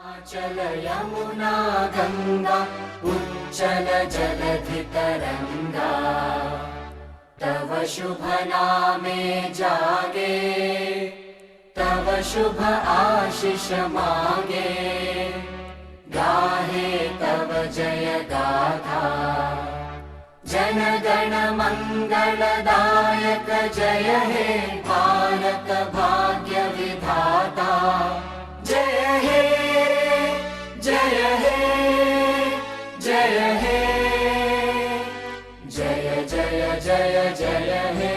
चल यमुना गंगा उच्चल जलधि तरंगा, तव शुभ नामे जागे, तव शुभ आशीष मागे, गाहे तव जय गाथा। जन गण मंगलदायक जय हे भारत भाग्य विधाता। जय हे जय हे जय हे जय जय जय जय हे।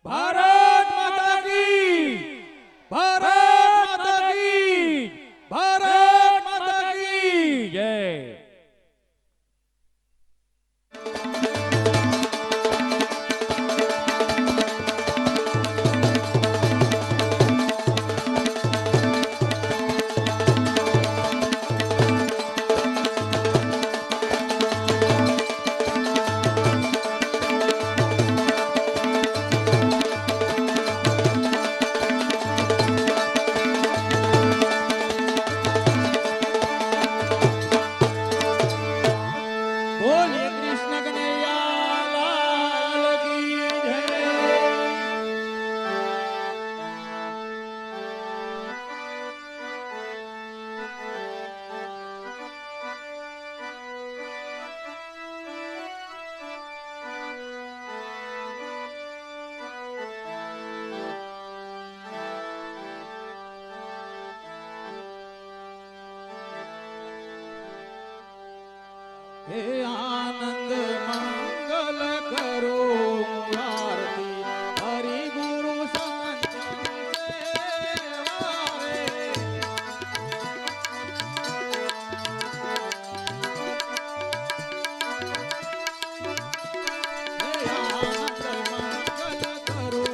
भारत माता की, भारत माता की, भारत माता की जय। बोलिए कृष्ण कन्हैया लाल की जय। हे आनंद मंगल करो आरती, हरि गुरु संत सेवा रे। हे आनंद मंगल करो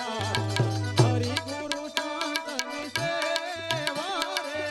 आरती, हरि गुरु संत सेवा रे।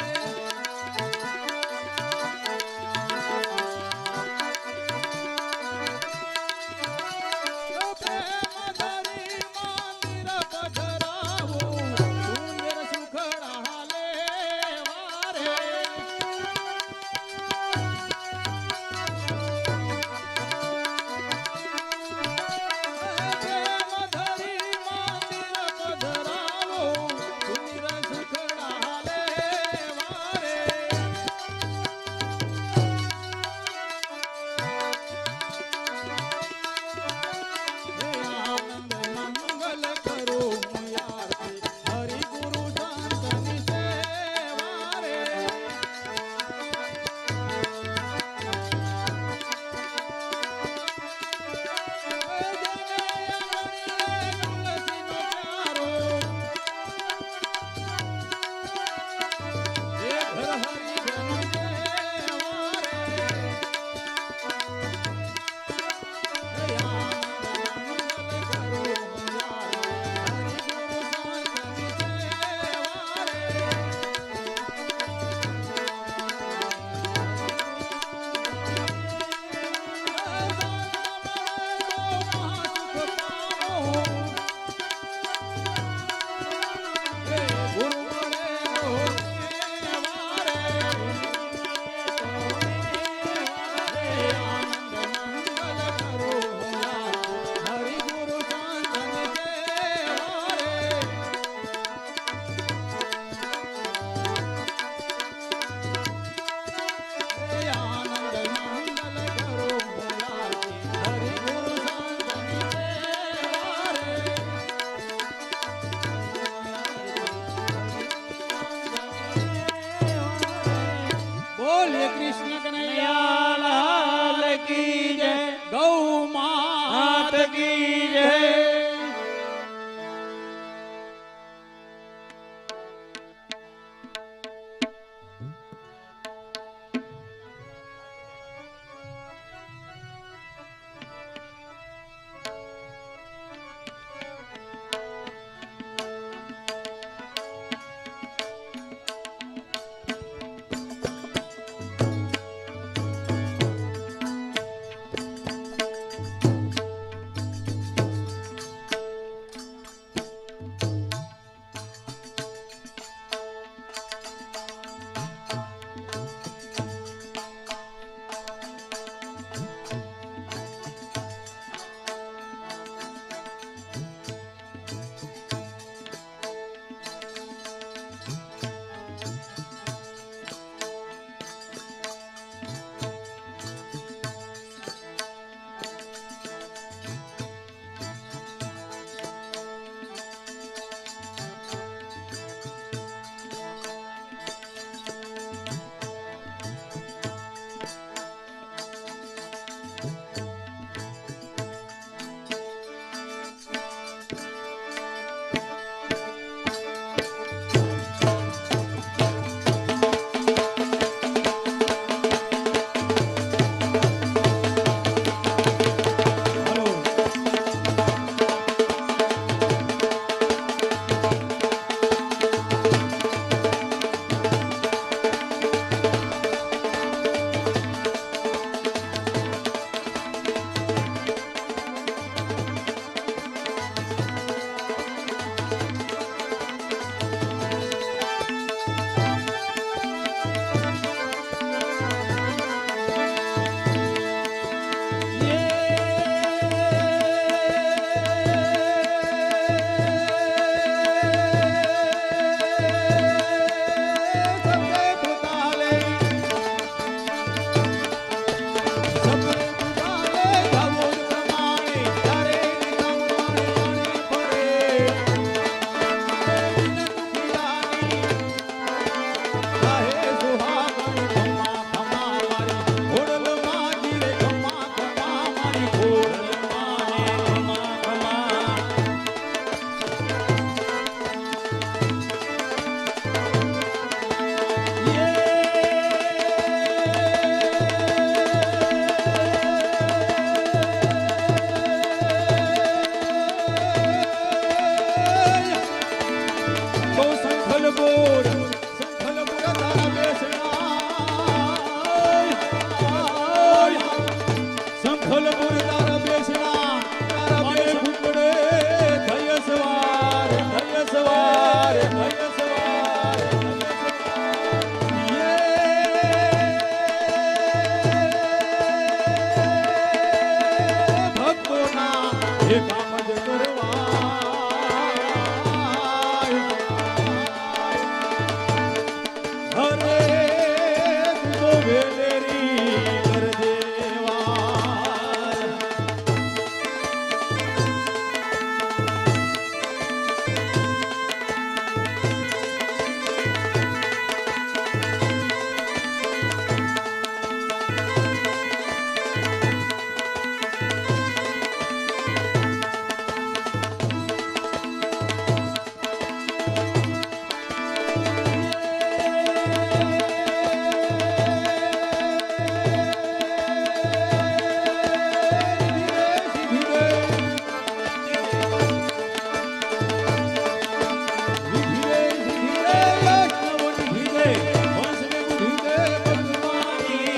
વંશને બુદ્ધિ દે ભગવાની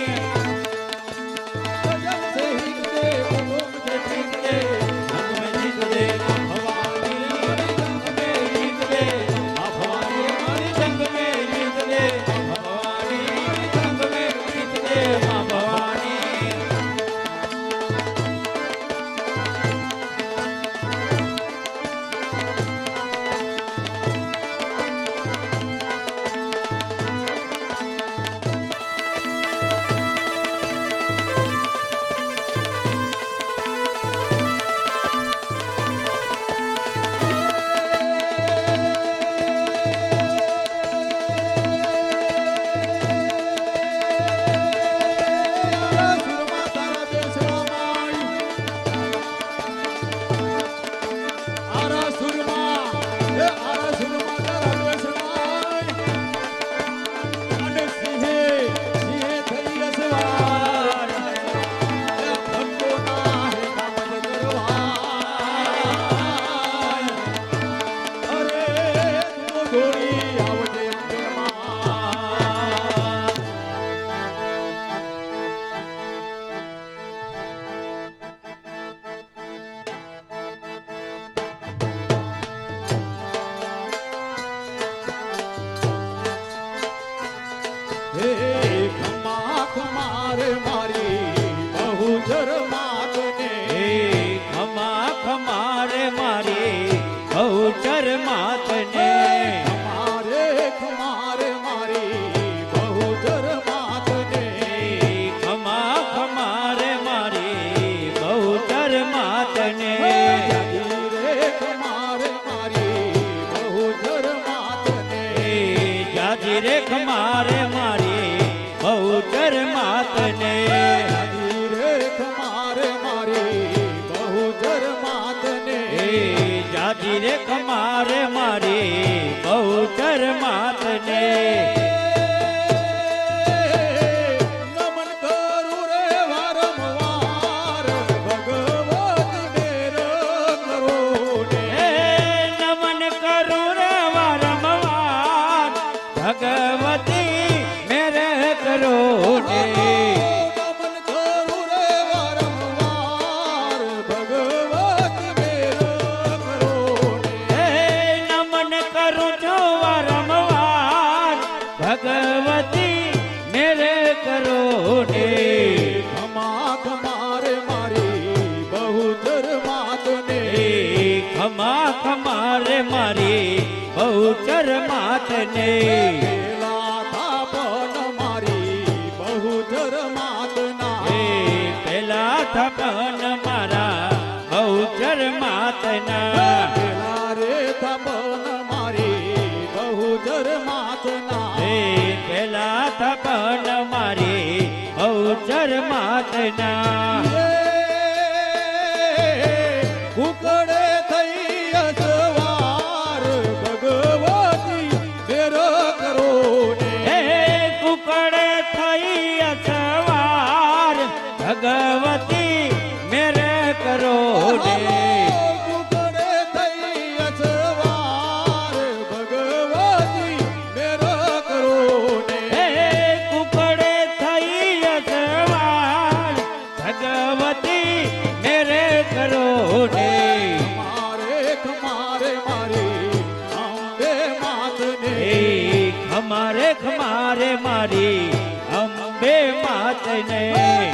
જન સે હિત દે કુટુંબ સે ઠીક દે જગ મેં જીત દે ભવાની રે મારી જંગ મેં જીત દે ભવાની રે મારી જંગ મેં જીત દે ભવાની મારી જંગ મેં જીત દે મા ભવાની બહુચર માતને ખમારે મારી બહુચર માતને ખમા ખમારે મારી બહુચર માતને રે ખમારે મારી બહુચર માતને જાજી રે ખમારે મારી બહુચર માતને રે ખમારે મારી બહુચર માતને જાજી રે ખમારે મારી બહુચર માતને નમન કરું રે વારંવાર ભગવતી મેર કરો ને નમન કરું રે વારંવાર ભગવતી મેરે કરો ને નમન કરું રે વારંવાર ભગવતી મેર કરો ને નમન કરું છું વારંવાર ભગવતી મેરે કરો ને ખમા ખમારે મારી બહુચર માતને ખમા ખમારે મારી બહુચર માતને પેલા થાપન મારી બહુચર માતના પેલા થપન મારા બહુચર માતના પેલા રે થાપન મારી બહુચર માતના પેલા થપન મારી બહુચર માતના કુકડે થઈ અસવાર ભગવતી મેર કરો ને હે કુકડે થઈ અસવાર ભગવતી મેરે કરો ને કુકડે થઈ અસવાર ભગવતી મેર કરો ને હે કુકડે થઈ અસવાર ભગવતી મેરે કરો ને ખમારે મારી અંબે માતને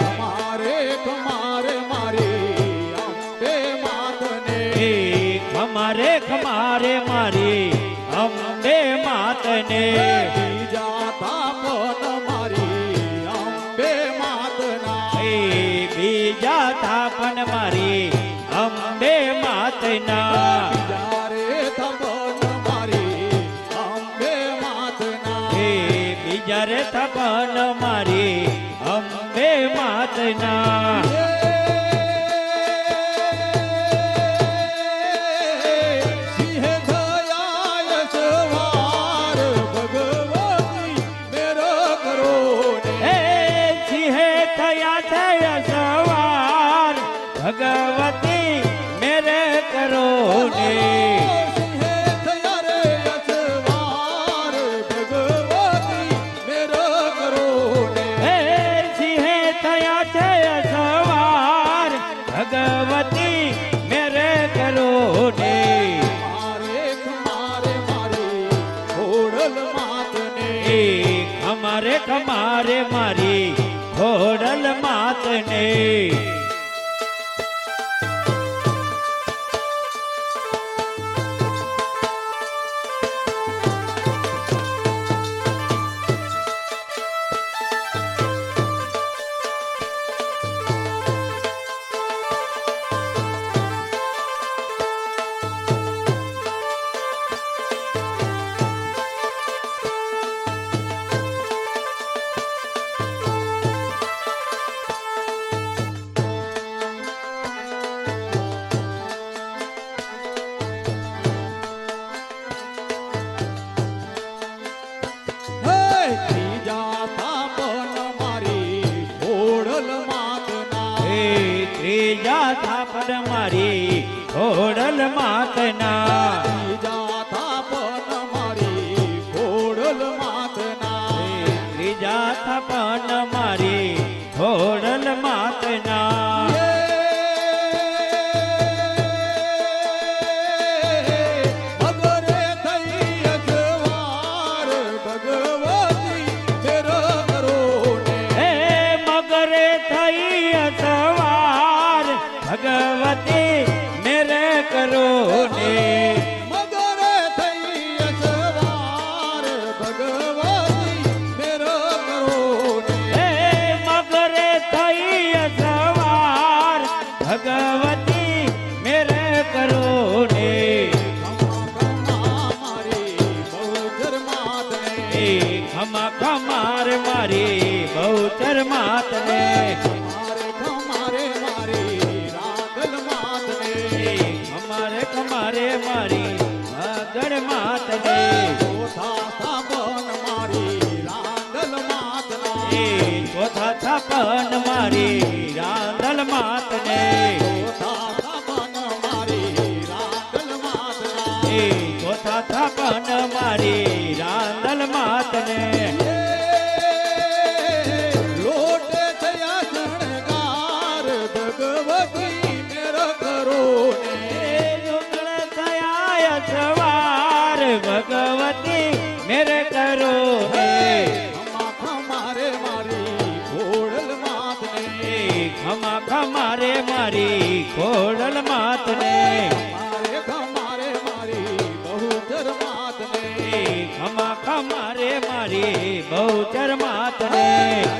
ખમારે ખમારે મારી અંબે માતને ખમારે મારી અંબે માતને ખમારે ખમારે મારી અંબે માતને બીજા થાપન મારી અંબે માતના બીજા થાપન મારી અંબે માતના જ્યારે થપન મારી અંબે માતના બીજા રે થપન મારી અંબે માતના સિંહ થયા સવાર ભગવતી મેર કરો ને હે સિંહે થયા થયા સવાર ભગવતી મેરે કરો ને સિંહ થયા રે સવાર ભગવતી અમારે ખમારે મારી ખોડલ માતને હે ત્રીજા થાપન મારી ખોડલ માતના હે ત્રીજા થાપડ મારી ખોડલ માતના ત્રીજા થાપન મારી ખોડલ માતના ત્રીજા થાપન મારી ખોડલ માતના મગરે થઈ અજવાર ભગવતી ફેર કરો ને હે મગરે થઈ અસવાર ભગવતી મેરે કરો ને મગરે થઈ અજવાર ભગવતી ફેર કરો ને હે મગરે થઈ અસવાર ભગવતી મેરે કરો ને ખમા ખમા મારી બહુચર માતને એ ખમા ખમારે મારી ખમારે ખમારે મારી રાંદલ અમારે ખમારે મારી આગળ માતને માતને ચોથા સાબન મારી રાંદલ માતના એ ચોથા થાપન મારી રાંધલ માતને ચોથા સાબન મારી રાંદલ માતના એ ચોથા થાપન મારી રાંધલ માતને લોટે થયા શણગાર ભગવતી મેર કરો ને લુગડ થયા સવાર ભગવતી મેરે કરો ને ખમા ખમારે મારી ખોડલ માતને એ ખમા ખમારે મારી ખોડલ માતને ખમારે ખમારે મારી બહુચર માતને એ ખમા ખમારે મારી બહુચર માતને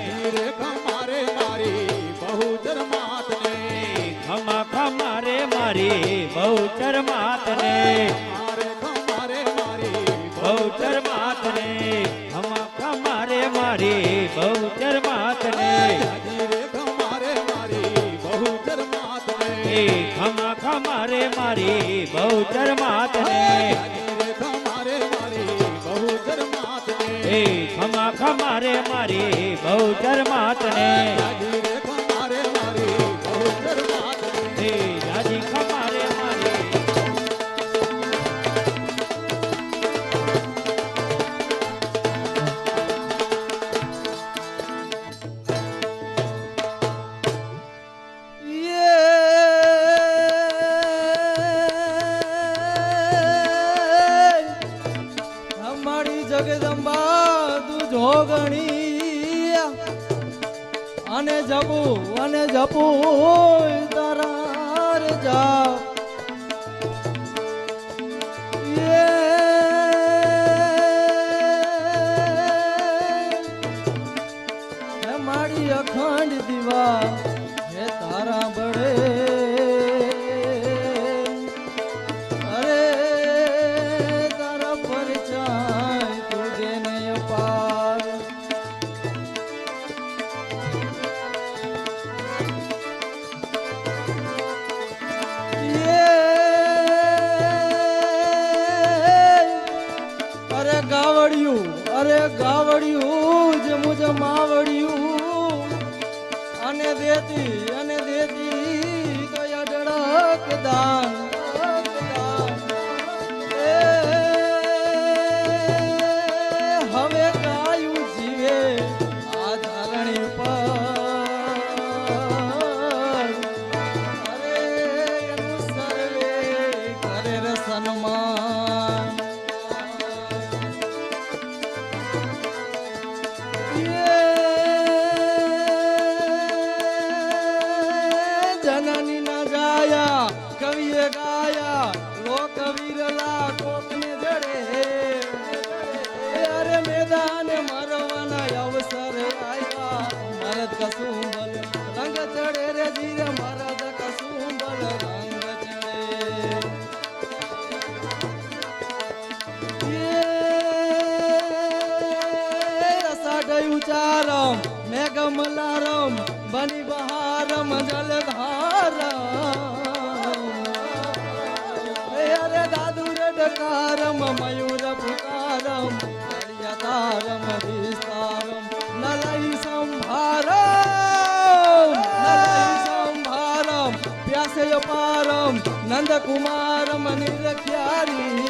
ધીરે ખમારે મારી બહુચર માતને ખમા ખમારે મારી બહુચર માતને મારે ખમારે મારી બહુચર માતને ખમા ખમારે મારી બહુચર માતને ધીરે ખમારે મારી બહુચર માતને એ ખમા ખમારે મારી બહુચર માતને ધીરે ખમારે મારી બહુચર માતને એ ખમા ખમારે મારી બહુચર માતને ધીરે ખમારે મારી બહુચર માતને એ રાજી ખમારે મારી અમારી જગદંબા તું જોગણી અને જપુ તારા રે જાપ મારી અખંડ દીવા હે તારા બળે અરે તારા પરચાય તું દેને અપાર અરે ગાવડિયું જ મુજ માવડિયું અને દેતી તો અડળક દાન હવે ગાયું જીવે આ ધરણી પર અરે એનું સર્વે કરે રે સન્માન હૃદય ઉચારમ મેઘમલારમ બની બહારમ જલધારમ અરે દાદુ રડકારમ મયુર પુકારમ તારમ વિસ્તારમ નલઈ સંભારમ પ્યાસે પારમ નંદ કુમારમ નિરખ્યારી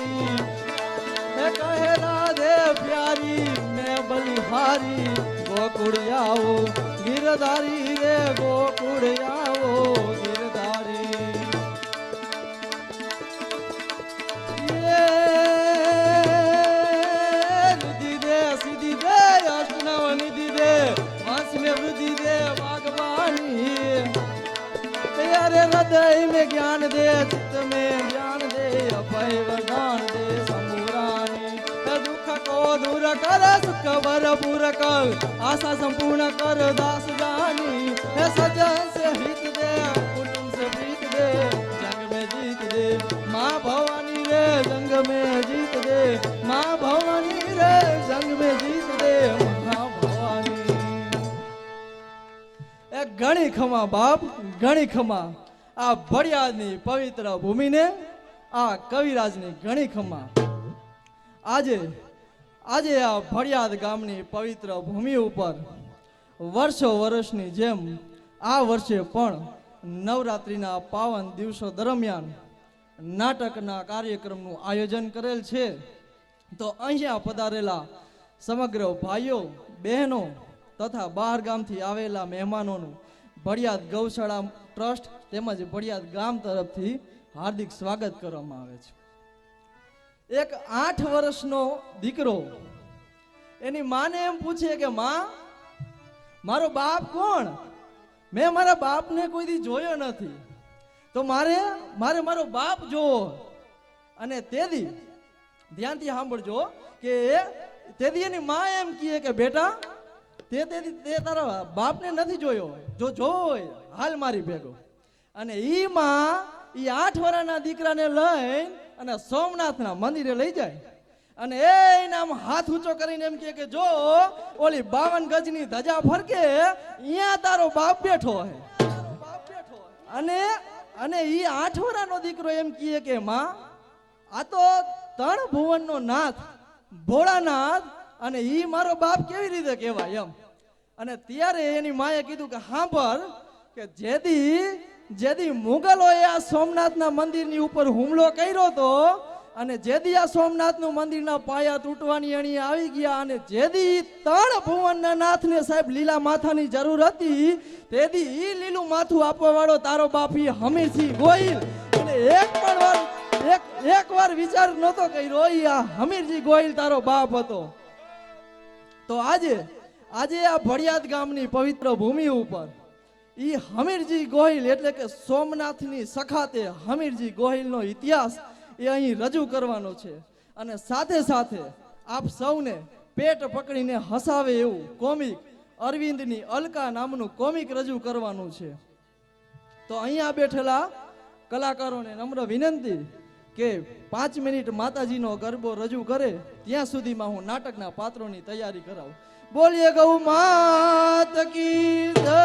હે કહે રાધે પ્યારી મેં બલિહારી ગોકુળ આવો ગિરધારી રે ગોકુળ આવો ગિરધારી રુધિ દે સીધી દે અષ્ટનવ નિધિ દે વંશ में वृद्धि दे बागवानी तेरे हृदय में ज्ञान दे चित्त में ज्ञान दे अभय वरदान दे संपूरानी दुख को दूर कर सुख भरपूर कर आशा संपूर्ण कर दास जानी हे सजन से हित दे कुटुंब से प्रीत दे जंग में जीत दे माँ भवानी रे जंग में जीत दे माँ भवानी रे जंग में जीत दे माँ भवानी एक घणी खमा बाप घणी खमा आ भड़ियादनी पवित्र भूमि ने आ कविराजनी घणी खमा આજે આજે આ ભડિયાદ ગામની પવિત્ર ભૂમિ ઉપર વર્ષો વર્ષની જેમ આ વર્ષે પણ નવરાત્રિના પાવન દિવસો દરમિયાન નાટકના કાર્યક્રમનું આયોજન કરેલ છે તો અહીંયા પધારેલા સમગ્ર ભાઈઓ બહેનો તથા બહાર ગામથી આવેલા મહેમાનોનું ભડિયાદ ગૌશાળા ટ્રસ્ટ તેમજ ભડિયાદ ગામ તરફથી હાર્દિક સ્વાગત કરવામાં આવે છે એક 8 વર્ષનો દીકરો એની માને એમ પૂછે કે માં મારો બાપ કોણ મેં મારા બાપને કોઈ દી જોયો નથી તો મારે મારો બાપ જોવો અને તેદી ધ્યાનથી સાંભળજો કે તેદી એની માં એમ કહે કે બેટા તે તારા બાપને નથી જોયો જો જોવો હોય હાલ મારી ભેગો અને ઈ માં ઈ 8 વર્ષના દીકરાને લઈને અને સોમનાથના મંદિરે લઈ જાય અને એને આમ હાથ ઊંચો કરીને એમ કહે કે જો ઓલી 52 ગજની ધજા ફરકે અહીંયા તારો બાપ બેઠો હે અને ઈ 8 વર્ષનો દીકરો એમ કહે કે માં આ તો 3 ભુવનનો નાથ ભોળાનાથ અને ઈ મારો બાપ કેવી રીતે કહેવાય એમ અને ત્યારે એની માએ કીધું કે સાંભળ કે જેદી મુગલોએ આ સોમનાથના મંદિરની ઉપર હુમલો કર્યો તો અને જેદી આ સોમનાથનું મંદિરના પાયા તૂટવાની અણી આવી ગયા અને જેદી 3 ભુવનના નાથને સાહેબ લીલા માથાની જરૂર હતી તેદી ઈ લીલું માથું આપવા વાળો તારો બાપી હમીરસિંહ ગોહિલ અને એક વાર વિચાર નહોતો કર્યો ઈ આ હમીરસિંહ ગોહિલ તારો બાપ હતો તો આજે આ ભડિયાદ ગામની પવિત્ર ભૂમિ ઉપર ઈ હમીરજી ગોહિલ એટલે કે સોમનાથની સખાતે હમીરજી ગોહિલનો ઇતિહાસ એ અહીં રજૂ કરવાનો છે અને સાથે સાથે આપ સૌને પેટ પકડીને હસાવે એવું કોમિક અરવિંદની અલકા નામનું કોમિક રજૂ કરવાનું છે તો અહીંયા બેઠેલા કલાકારોને નમ્ર વિનંતી કે 5 મિનિટ માતાજીનો ગરબો રજૂ કરે ત્યાં સુધીમાં હું નાટકના પાત્રોની તૈયારી કરાવું બોલીએ ગૌ માત કી જય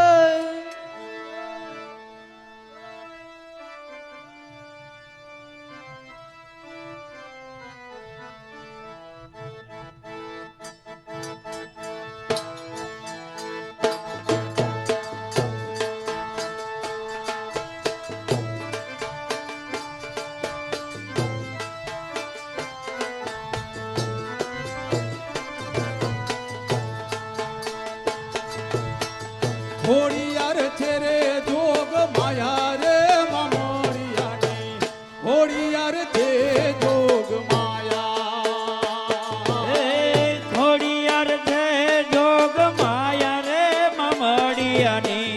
હોડિયાર છે રે જોગ માયા રે મમોડિયાની હોડિયાર છે જોગ માયા થોડિયાર છે જોગ માયા રે મમડિયાની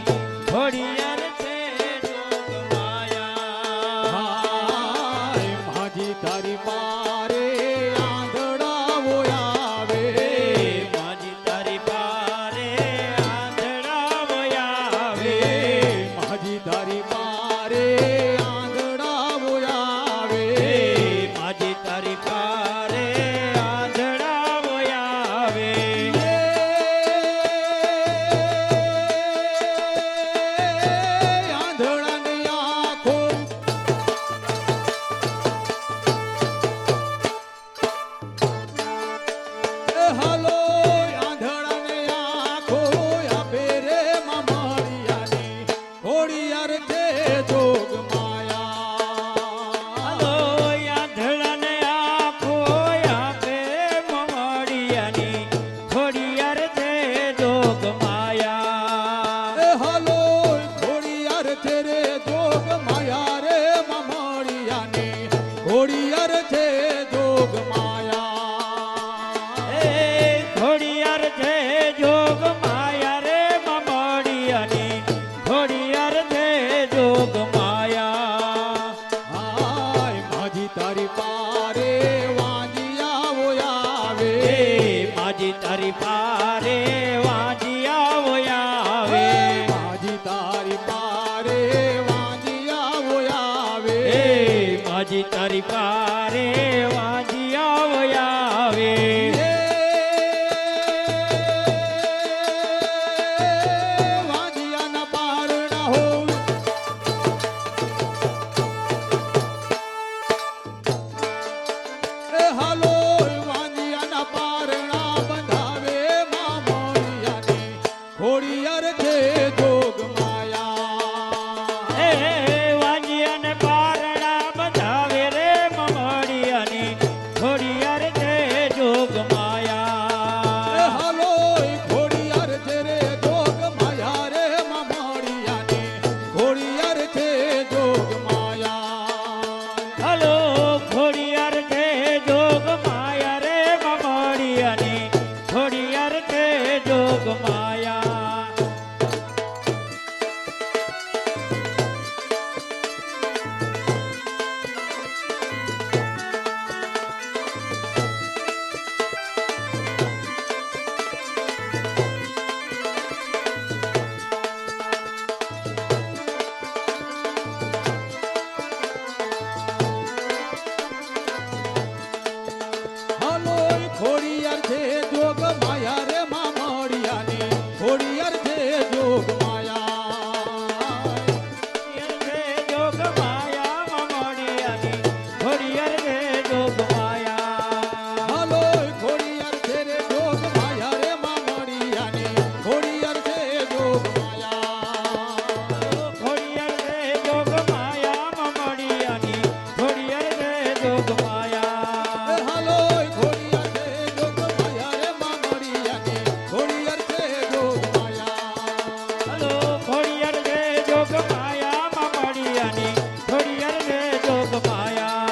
થોડિયાર છે જોગ માયા માજી તારી પારે આંધળાવો આવે માજી તારી પારે આંધળાવો આવે માજી તારી પારે વાંજિયાઓ આવે માજી તારી પારે વાંજિયાઓ આવે માજી તારી પારે વાંજિયાઓ આવે વાંજિયાના પારણા હો હાલો વાંજિયાના પારણા બંધાવે મામોડિયાની ખોડિયાર છે જોગ માયા વાંજિયાને પારણા બંધાવે રે મમડિયાની ખોડિયાર છે જોગ માયા હાલો ખોડિયાર છે રે જોગ માયા રે મામોડિયાની ખોડિયાર છે જોગ માયા હલો ખોડિયાર છે જોગ માયા રે મમડિયાની ખોડિયાર છે જોગ માયા હાલો ખોડિયાર છે જોગ માયા રે મામોડિયાની ખોડિયાર છે જોગ માયા જોગ માયા મમડિયાની ખોડિયાર છે જોગ માયા હાલો ખોડિયાર છે રે જોગ માયા રે મામોડિયાની ખોડિયાર છે જોગ માયા ખોડિયાર છે જોગ માયા મમડિયાની ખોડિયાર છે જોગ માયા હાલો ખોડિયાર છે જોગ માયા રે મામોડિયાની ખોડિયાર છે જોગ માયા હલો ખોડિયાર છે જોગ માયા મમડિયાની ખોડિયાર છે જોગ માયા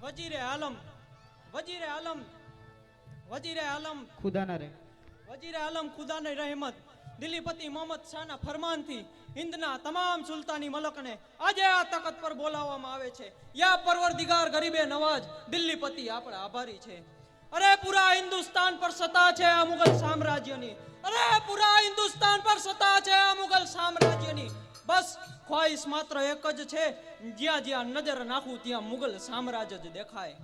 વજીરે આલમ વજીરે આલમ વજીરે આલમ ખુદાના રે વજીરે આલમ ખુદાની રહેમત દિલ્હીપતિ મોહમ્મદ શાહના ફરમાનથી હિન્દના તમામ સુલતાની મલકને આજે આ તખત પર બોલાવવામાં આવે છે. યા પરવરદિગાર ગરીબે નવાજ દિલ્હીપતિ આપણા આભારી છે. અરે પૂરા હિન્દુસ્તાન પર સત્તા છે આ મુગલ સામ્રાજ્યની. અરે પૂરા હિન્દુસ્તાન પર સત્તા છે આ મુગલ સામ્રાજ્યની. બસ ખ્વાહિશ માત્ર એક જ છે, જ્યાં જ્યાં નજર નાખું ત્યાં મુગલ સામ્રાજ્ય જ દેખાય.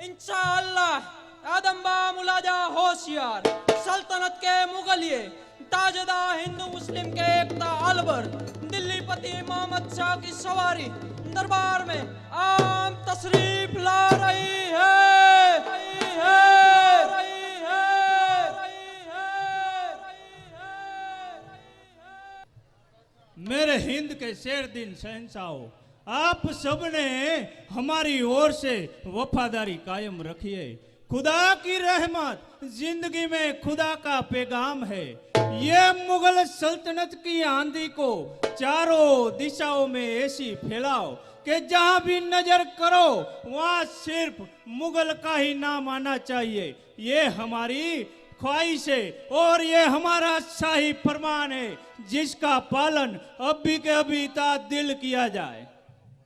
इंशाअल्लाह आदम्बा मुलाजा होशियार सल्तनत के मुगलिये ताजदा हिंदू मुस्लिम के एकता अलबर दिल्ली पति मोहम्मद शाह की सवारी दरबार में आम तशरीफ ला रही है मेरे हिंद के शेर दिन शहंशाहो, आप सबने हमारी ओर से वफादारी कायम रखिए. खुदा की रहमत जिंदगी में खुदा का पैगाम है. ये मुगल सल्तनत की आंधी को चारों दिशाओं में ऐसी फैलाओ कि जहां भी नजर करो वहां सिर्फ मुगल का ही नाम आना चाहिए. ये हमारी ख्वाहिश है और ये हमारा शाही फरमान है, जिसका पालन अभी के अभी तादिल किया जाए.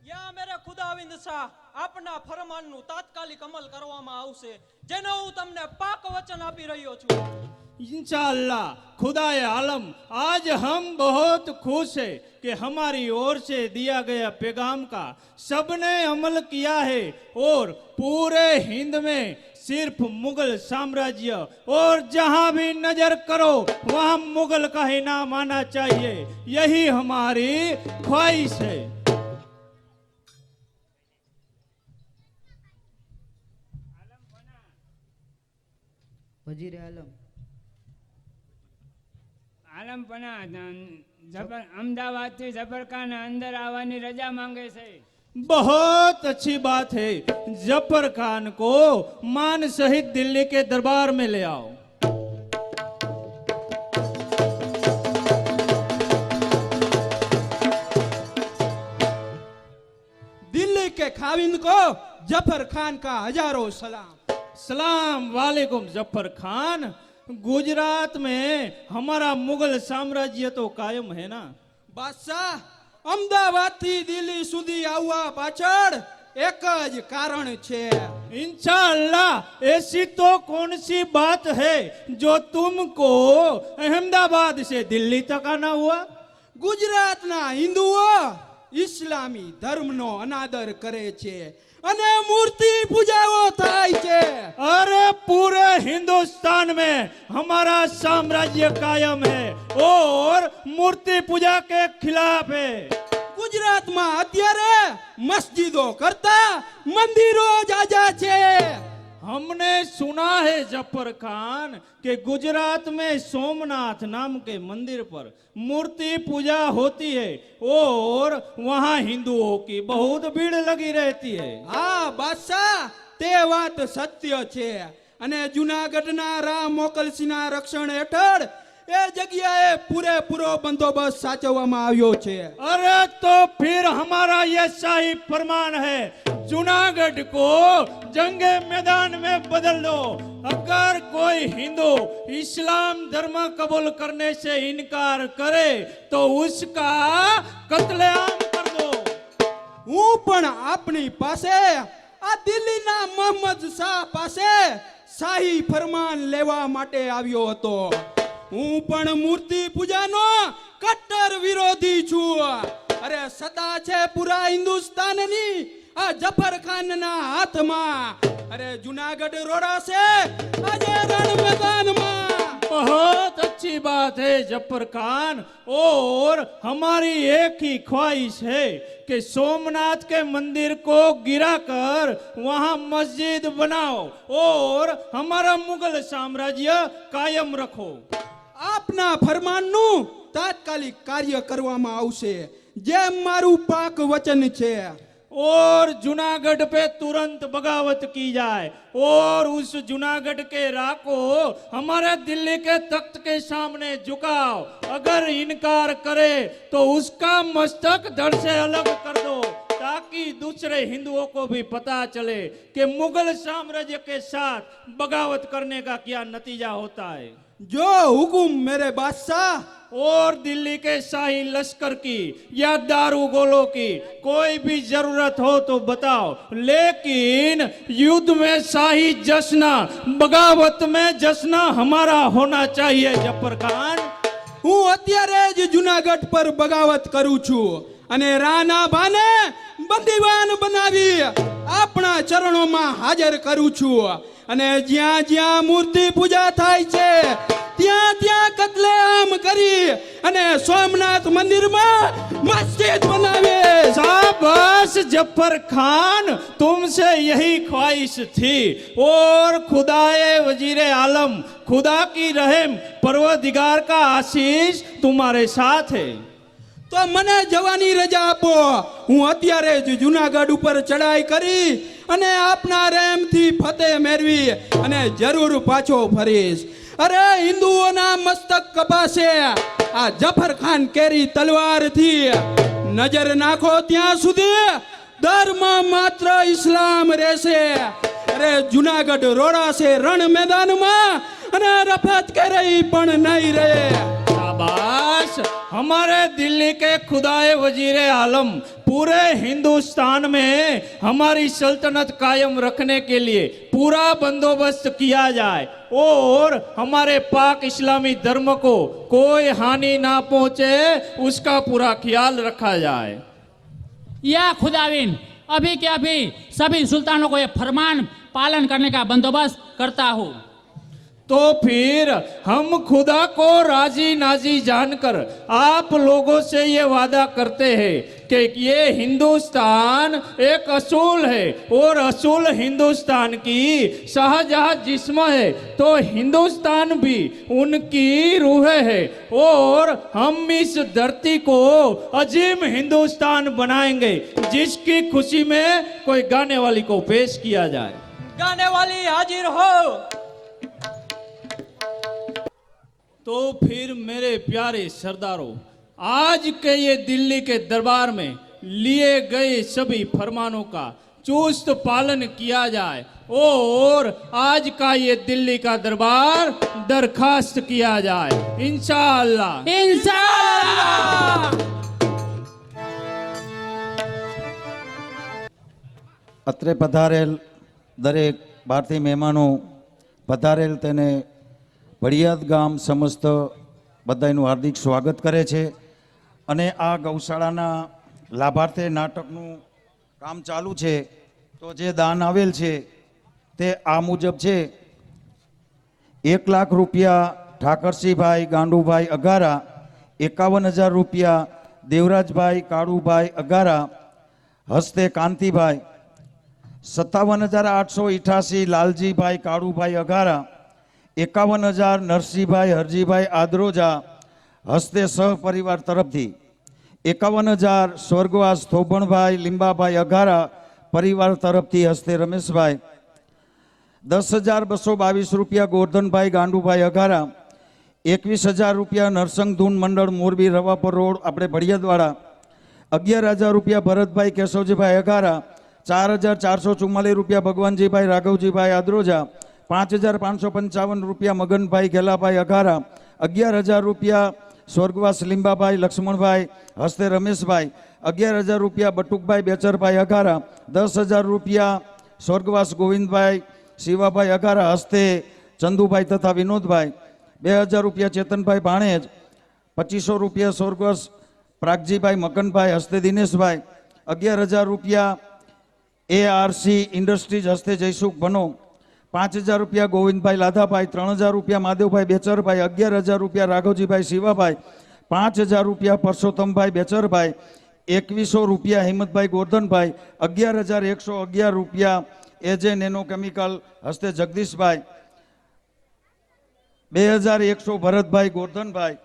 યા મેરે ખુદાવિંદ શાહ, આપના ફરમાનનું તાત્કાલિક અમલ કરવામાં આવશે, જેનો હું તમને પાક વચન આપી રહ્યો છું. इंशाअल्लाह खुदाए आलम आज हम बहुत खुश है कि हमारी ओर से दिया गया पैगाम का सबने अमल किया है और पूरे हिंद में सिर्फ मुगल साम्राज्य और जहां भी नजर करो वहां मुगल का ही नाम आना चाहिए, यही हमारी ख्वाहिश है। વજીર આલમ આલમપના જબર અમદાવાદથી જબરખાન અંદર આવવાની રજા માંગે છે। बहुत अच्छी बात है, जफर खान को मान सहित दिल्ली के दरबार में ले आओ। दिल्ली के खाविंद को जफर खान का हजारों सलाम। सलाम वालेकुम जफर खान। गुजरात में हमारा मुगल साम्राज्य तो कायम है ना? બાદશાહ અમદાવાદથી દિલ્હી સુધી આવવા પાછળ એક જ કારણ છે। इंशाअल्लाह ऐसी तो कौन सी बात है जो तुमको अहमदाबाद से दिल्ली तक आना हुआ? ગુજરાતના હિન્દુઓ ઇસ્લામી ધર્મનો અનાદર કરે છે અને મૂર્તિ પૂજાઓ થાય છે। अरे पूरे हिंदुस्तान में हमारा साम्राज्य कायम है और मूर्ति पूजा के खिलाफ है। ગુજરાતમાં અત્યારે મસ્જિદો કરતા મંદિરો જાજા છે। हमने सुना है जफर खान कि गुजरात में सोमनाथ नाम के मंदिर पर मूर्ति पूजा होती है और वहाँ हिंदुओं की बहुत भीड़ लगी रहती है। હા બાદશાહ તે વાત સત્ય છે અને જૂનાગઢના રામ મોકલસિંહના રક્ષણ હેઠળ એ જગ્યાએ પૂરેપૂરો બંદોબસ્ત સાચવવામાં આવ્યો છે। अरे तो फिर हमारा यह शाही फरमान है, जूनागढ़ को जंगे मैदान में बदल दो। अगर कोई हिंदू इस्लाम धर्म कबूल करने से इनकार करे तो उसका कत्लेआम कर दो। હું પણ આપણી પાસે આ દિલ્હીના મોહમ્મદ શાહ પાસે શાહી ફરમાન લેવા માટે આવ્યો હતો। હું પણ મૂર્તિ પૂજાનો કટ્ટર વિરોધી છું। અરે સત્તા છે પૂરા હિન્દુસ્તાનની આ જફર ખાનના હાથમાં। અરે જૂનાગઢ રોડાશે આજે રણ મેદાનમાં। बहुत अच्छी बात है जफर खान, और हमारी एक ही ख्वाहिश है कि सोमनाथ के मंदिर को गिराकर वहां मस्जिद बनाओ और हमारा मुगल साम्राज्य कायम रखो। આપના ફરમાનનું તાત્કાલિક કાર્ય કરવામાં આવશે, જેમ મારું પાક વચન છે। और जूनागढ़ पे तुरंत बगावत की जाए और उस जूनागढ़ के राह को हमारे दिल्ली के तख्त के सामने झुकाओ। अगर इनकार करे तो उसका मस्तक धड़ से अलग कर दो, ताकि दूसरे हिंदुओं को भी पता चले कि मुगल साम्राज्य के साथ बगावत करने का क्या नतीजा होता है। જો હુકુમ મેરે બાદશાહ। और दिल्ली के शाही लश्कर की या दारूगोलों की कोई भी जरूरत हो तो बताओ, लेकिन युद्ध में शाही जश्न, बगावत में जश्न हमारा होना चाहिए जफर खान। હું અત્યારે જ જૂનાગઢ પર બગાવત કરું છું અને રાના બાને બંદીવાન બનાવી આપણા ચરણોમાં હાજર કરું છું અને જ્યાં જ્યાં મૂર્તિ પૂજા થાય છે ત્યાં ત્યાં કત્લેઆમ કરી અને સોમનાથ મંદિરમાં મસ્જિદ બનાવે। शाबाश जफर खान, तुमसे यही ख्वाहिश थी और खुदाए वजीर आलम, खुदा की रहम, परवरदिगार का आशीष तुम्हारे साथ है। તો મને જવાની રજા આપો। હું અત્યારે જ જૂનાગઢ ઉપર ચડાઈ કરી અને આપના રહેમથી ફતેહ મેળવી અને જરૂર પાછો ફરીશ। અરે હિન્દુઓના મસ્તક કપાશે આ જફર ખાન કેરી તલવારથી। નજર નાખો ત્યાં સુધી ધર્મ માત્ર ઇસ્લામ રહેશે। અરે જૂનાગઢ રોડાશે રણ મેદાનમાં અને રફત કેરી પણ નહીં રહે। शाबाश, हमारे दिल्ली के खुदाए वजीर आलम पूरे हिंदुस्तान में हमारी सल्तनत कायम रखने के लिए पूरा बंदोबस्त किया जाए और हमारे पाक इस्लामी धर्म को कोई हानि ना पहुंचे, उसका पूरा ख्याल रखा जाए। या खुदाविन, अभी के अभी सभी सुल्तानों को ये फरमान पालन करने का बंदोबस्त करता हूँ। तो फिर हम खुदा को राजी नाजी जानकर आप लोगों से ये वादा करते हैं कि ये हिंदुस्तान एक असूल है और असूल हिंदुस्तान की शाहजहां जिस्म है, तो हिंदुस्तान भी उनकी रूह है और हम इस धरती को अजीम हिंदुस्तान बनाएंगे, जिसकी खुशी में कोई गाने वाली को पेश किया जाए। गाने वाली हाजिर हो। तो फिर मेरे प्यारे सरदारों, आज के ये दिल्ली के दरबार में लिए गए सभी फरमानों का चुस्त पालन किया जाए और आज का ये दिल्ली का दरबार दरखास्त किया जाए, इंशाअल्लाह। इंशाअल्लाह। અત્રે પધારેલ દરેક ભારતીય મહેમાનો પધારેલ તેને ભડિયાદ ગામ સમસ્ત બધાનું હાર્દિક સ્વાગત કરે છે અને આ ગૌશાળાના લાભાર્થે નાટકનું કામ ચાલુ છે, તો જે દાન આવેલ છે તે આ મુજબ છે: 1,00,000 રૂપિયા ઠાકરસિંહભાઈ ગાંડુભાઈ અગારા, 51,000 રૂપિયા દેવરાજભાઈ કાળુભાઈ અગારા હસ્તે કાંતિભાઈ, 57,888 લાલજીભાઈ કાળુભાઈ અગારા, 51,000 નરસિંહભાઈ હરજીભાઈ આદરોજા હસ્તે સહપરિવાર તરફથી, 51,000 સ્વર્ગવાસ થોભણભાઈ લીંબાભાઈ અઘારા પરિવાર તરફથી હસ્તે રમેશભાઈ, 10,222 રૂપિયા ગોરધનભાઈ ગાંડુભાઈ અઘારા, 21,000 રૂપિયા નરસંગ ધૂન મંડળ મોરબી રવાપર રોડ આપણે ભડિયાદવાડા, 11,000 રૂપિયા ભરતભાઈ કેશવજીભાઈ અઘારા, 4,444 રૂપિયા ભગવાનજીભાઈ રાઘવજીભાઈ આદરોજા, 5,555 રૂપિયા મગનભાઈ ગેલાભાઈ અઘારા, 11,000 રૂપિયા સ્વર્ગવાસ લીંબાભાઈ લક્ષ્મણભાઈ હસ્તે રમેશભાઈ, 11,000 રૂપિયા બટુકભાઈ બેચરભાઈ અઘારા, 10,000 રૂપિયા સ્વર્ગવાસ ગોવિંદભાઈ શિવાભાઈ અઘારા હસ્તે ચંદુભાઈ તથા વિનોદભાઈ, 2,000 રૂપિયા ચેતનભાઈ ભાણેજ, 2,500 રૂપિયા સ્વર્ગવાસ પ્રાગજીભાઈ મકનભાઈ હસ્તે દિનેશભાઈ, 11,000 રૂપિયા ARC ઇન્ડસ્ટ્રીઝ હસ્તે જયસુખ ભનો, 5,000 રૂપિયા ગોવિંદભાઈ લાધાભાઈ, 3,000 રૂપિયા માધવભાઈ બેચરભાઈ, 11,000 રૂપિયા રાઘવજીભાઈ શિવાભાઈ, 5,000 રૂપિયા પરસોત્તમભાઈ બેચરભાઈ, 2,100 રૂપિયા હિંમતભાઈ ગોરધનભાઈ, 11,111 રૂપિયા એજે નેનો કેમિકલ હસ્તે જગદીશભાઈ, 2,100 ભરતભાઈ ગોરધનભાઈ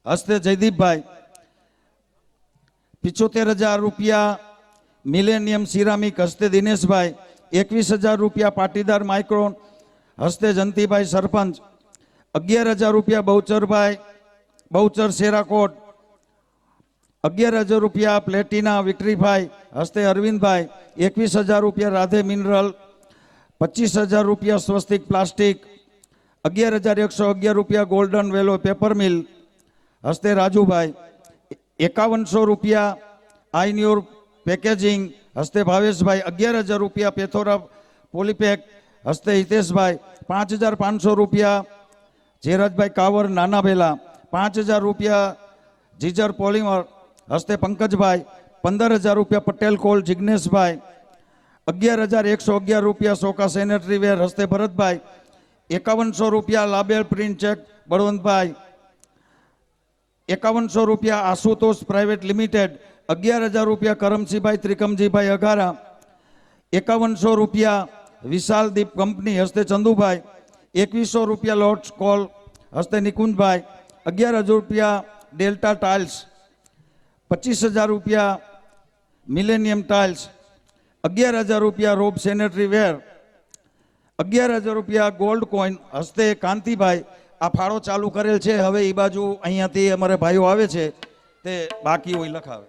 હસ્તે જયદીપભાઈ, 75,000 રૂપિયા મિલેનિયમ સિરામિક હસ્તે દિનેશભાઈ, 21,000 રૂપિયા પાટીદાર માઇક્રોન હસ્તે જંતીભાઈ સરપંચ, 11,000 રૂપિયા બહુચર સેરાકોટ, 11,000 રૂપિયા પ્લેટિના વિક્ટરીભાઈ હસ્તે અરવિંદભાઈ, 21,000 રૂપિયા રાધે મિનરલ, 25,000 રૂપિયા સ્વસ્તિક પ્લાસ્ટિક, 11,111 રૂપિયા ગોલ્ડન વેલો પેપર મિલ હસ્તે રાજુભાઈ, 5,100 રૂપિયા આઈન્યોર પેકેજિંગ હસ્તે ભાવેશભાઈ, 11,000 રૂપિયા પેથોરા પોલીપેક હસ્તે હિતેશભાઈ, 5,500 રૂપિયા જેરાજભાઈ કાવર નાના બેલા, 5,000 રૂપિયા જીજર પોલીમર હસ્તે પંકજભાઈ, 15,000 રૂપિયા પટેલ કોલ જિગ્નેશભાઈ, 11,111 રૂપિયા સોકા સેનેટરી વેર હસ્તે ભરતભાઈ, 5,100 રૂપિયા લાબેલ પ્રિન્ટ ચેક બળવંતભાઈ, 5,100 રૂપિયા આશુતોષ પ્રાઇવેટ લિમિટેડ, 11,000 રૂપિયા કરમસિંહભાઈ ત્રિકમજીભાઈ અઘારા, 5,100 રૂપિયા વિશાલ દીપ કંપની હસ્તે ચંદુભાઈ, 2,100 રૂપિયા લોટ્સ કોલ હસ્તે નિકુંજભાઈ, 11,000 રૂપિયા ડેલ્ટા ટાઇલ્સ, 25,000 રૂપિયા મિલેનિયમ ટાઇલ્સ, 11,000 રૂપિયા રોબ સેનેટરી વેર, 11,000 રૂપિયા ગોલ્ડ કોઈન હસ્તે કાંતિભાઈ. આ ફાળો ચાલુ કરેલ છે, હવે એ બાજુ અહીંયાથી અમારે ભાઈઓ આવે છે તે બાકી હોય લખાવે.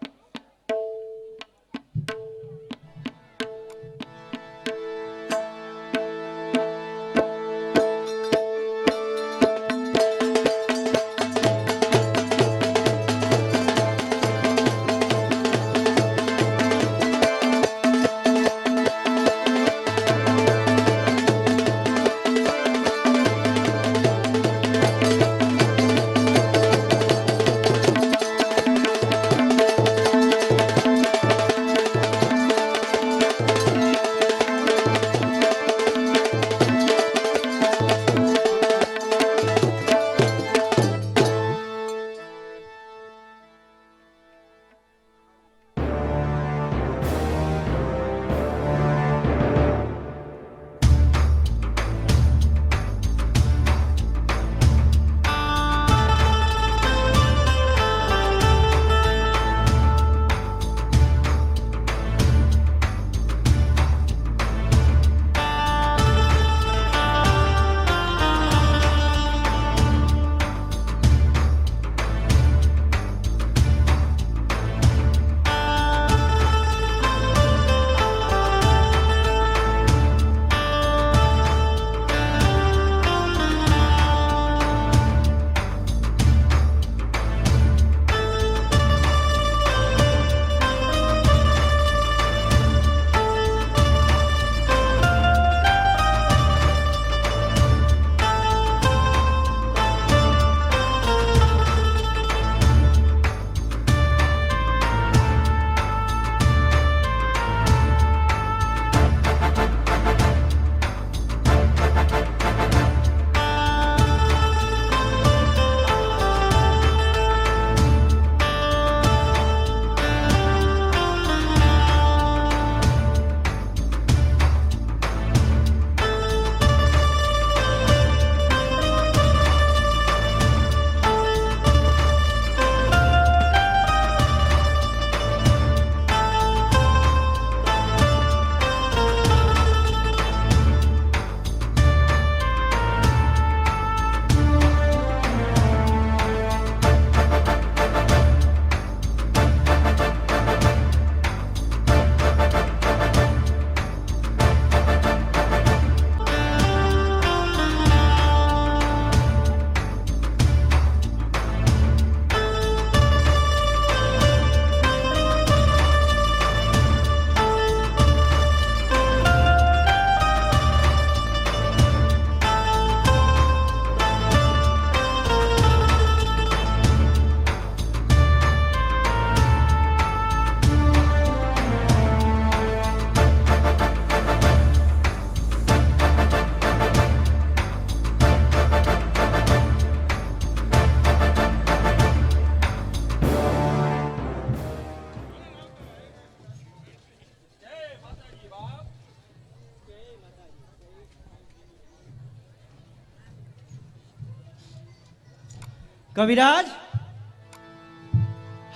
કવિરાજ,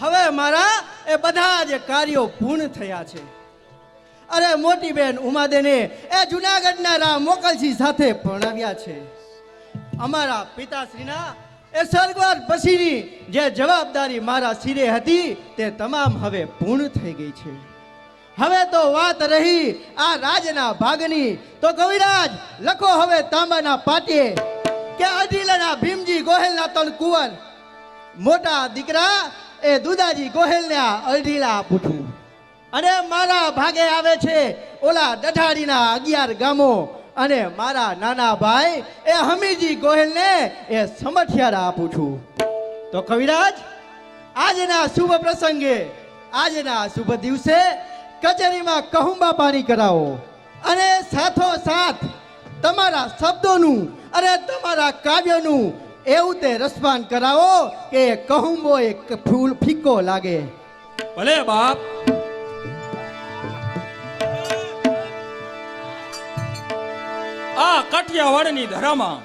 હવે મારા એ બધા જ કાર્યો પૂર્ણ થયા છે. અરે મોટી બેન ઉમાદેને એ જુનાગઢના રા મોકલજી સાથે પરણાવ્યા છે. અમારા પિતાશ્રીના એ સ્વર્ગવાસ પછીની જે જવાબદારી મારા શિરે હતી તે તમામ હવે પૂર્ણ થઈ ગઈ છે. હવે તો વાત રહી આ રાજના ભાગની. તો કવિરાજ લખો હવે તાંબાના પાટીએ કે અઢીલાના ભીમજી ગોહેલના ત્રણ કુંવર, મોટા દીકરા એ દુદાજી ગોહેલને અઢીલા પૂઠું, અને મારા ભાગે આવે છે ઓલા દઢાડીના 11 ગામો, અને મારા નાના ભાઈ એ હમીરજી ગોહેલને એ સમઠિયારા આપું છું. તો કવિરાજ, આજના શુભ પ્રસંગે, આજના શુભ દિવસે કચેરીમાં કહુંબા પાણી કરાવો, અને સાથોસાથ તમારા શબ્દોનું અને તમારા કાવ્યનું એવું તે રસપાન કરાવો કે કહુંબો એક ફૂલ ફીકો લાગે. ભલે બાપ. આ કાઠિયાવાડની ધરામાં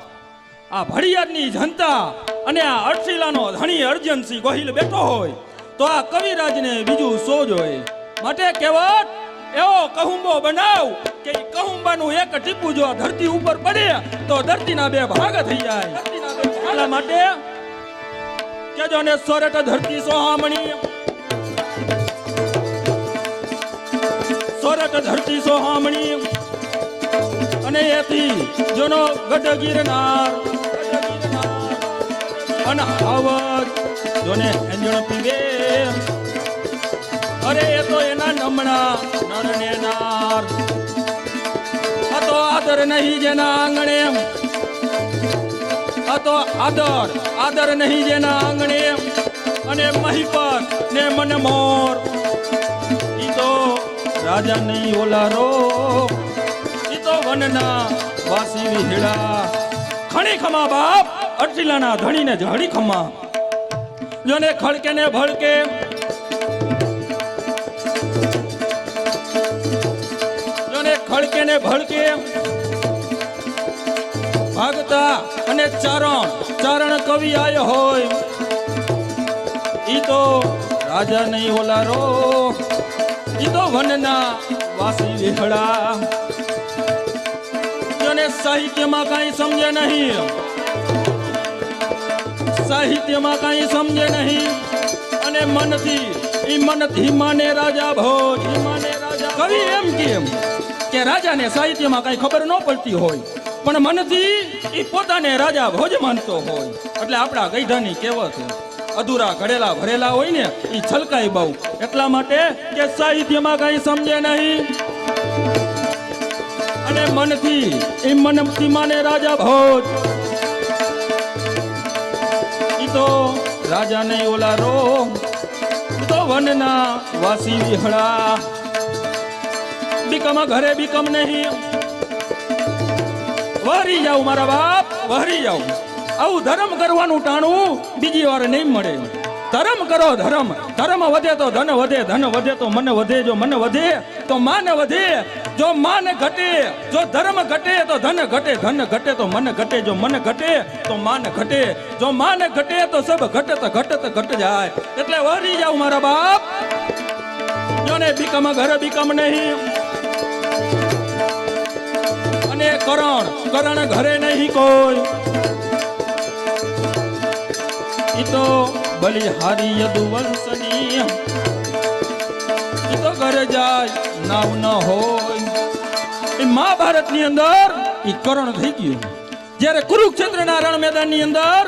આ ભડિયાદની જનતા અને આ અરસીલાનો ધણી અર્જનસિંહ ગોહિલ બેઠો હોય તો આ કવિરાજને બીજું સોજ હોય. માટે કહેવત એવો કહુંબો બનાવ કે ઈ કહુંબાનું એક ટીપું જો ધરતી ઉપર પડે તો ધરતીના 2 ભાગ થઈ જાય. એટલા માટે કેજો ને સોરઠ ધરતી સોહામણી, સોરઠ ધરતી સોહામણી, અને એથી જોનો ગઢ ગિરનાર, અને આવત જોને અંજણ પીવે, અરે એ તો એના નમણા નણને નાર. આ તો આદર નહીં જેના આંગણે, આ તો આદર નહીં જેના આંગણે, અને મહીપત ને મન મોર. ઈ તો રાજા નહીં ઓલારો, ઈ તો વનના વાસી વિહળા. ખણી ખમા બાપ, અરસીલાના ધણીને જડી ખમા. જોને ખડકે ને ભડકે, જોને ખડકે ને ભડકે ભાગતા અને ચારણ કવિ આયો હોય. ઈ તો રાજા નહીં ઓલારો, ઈ તો વનના વાસી વિહળા. જોને સાહિત્યમાં કાંઈ સમજે નહીં, સાહિત્યમાં કાંઈ સમજે નહીં, અને મનથી માને રાજા ભોજ. કવિ એમ કેમ કે રાજાને સાહિત્યમાં કાંઈ ખબર ન પડતી હોય, પણ મનથી ઈ પોતાને રાજા ભોજ માનતો હોય. એટલે આપણા ગઈઢાની કહેવત અધૂરા ઘડેલા ભરેલા હોય ને ઈ છલકાય બહુ. એટલા માટે કે સાહિત્યમાં કાંઈ સમજે નહીં, અને મનથી માને રાજા ભોજ. ઈ તો રાજા નહીં ઓલારો, તો વનના વાસી વિહળા. બીકમ ઘરે બીકમ નહીં, વહરી જાવ મારા બાપ, વહરી જાવ. આવું ધર્મ કરવાનું ટાણું બીજી વાર નહીં મળે. ધર્મ કરો, ધર્મ વધે તો ધન વધે, ધન વધે તો મન વધે, જો મન વધે તો માન વધે, જો માન ઘટે, જો ધર્મ ઘટે તો ધન ઘટે, ધન ઘટે તો મન ઘટે, જો મન ઘટે તો માન ઘટે, જો માન ઘટે તો સબ ઘટ જાય. એટલે વહરી જાવ મારા બાપ. જોને બીકમ ઘરે બીકમ નહીં, અને કરણ ઘરે નહીં કોઈ. ઈ તો બલિહારી યદુવંશની, ઈ તો ઘરે જાય નાવ ન હોય. એ મહાભારતની અંદર ઈ કરણ થઈ ગયું. જ્યારે કુરુક્ષેત્રના રણ મેદાનની અંદર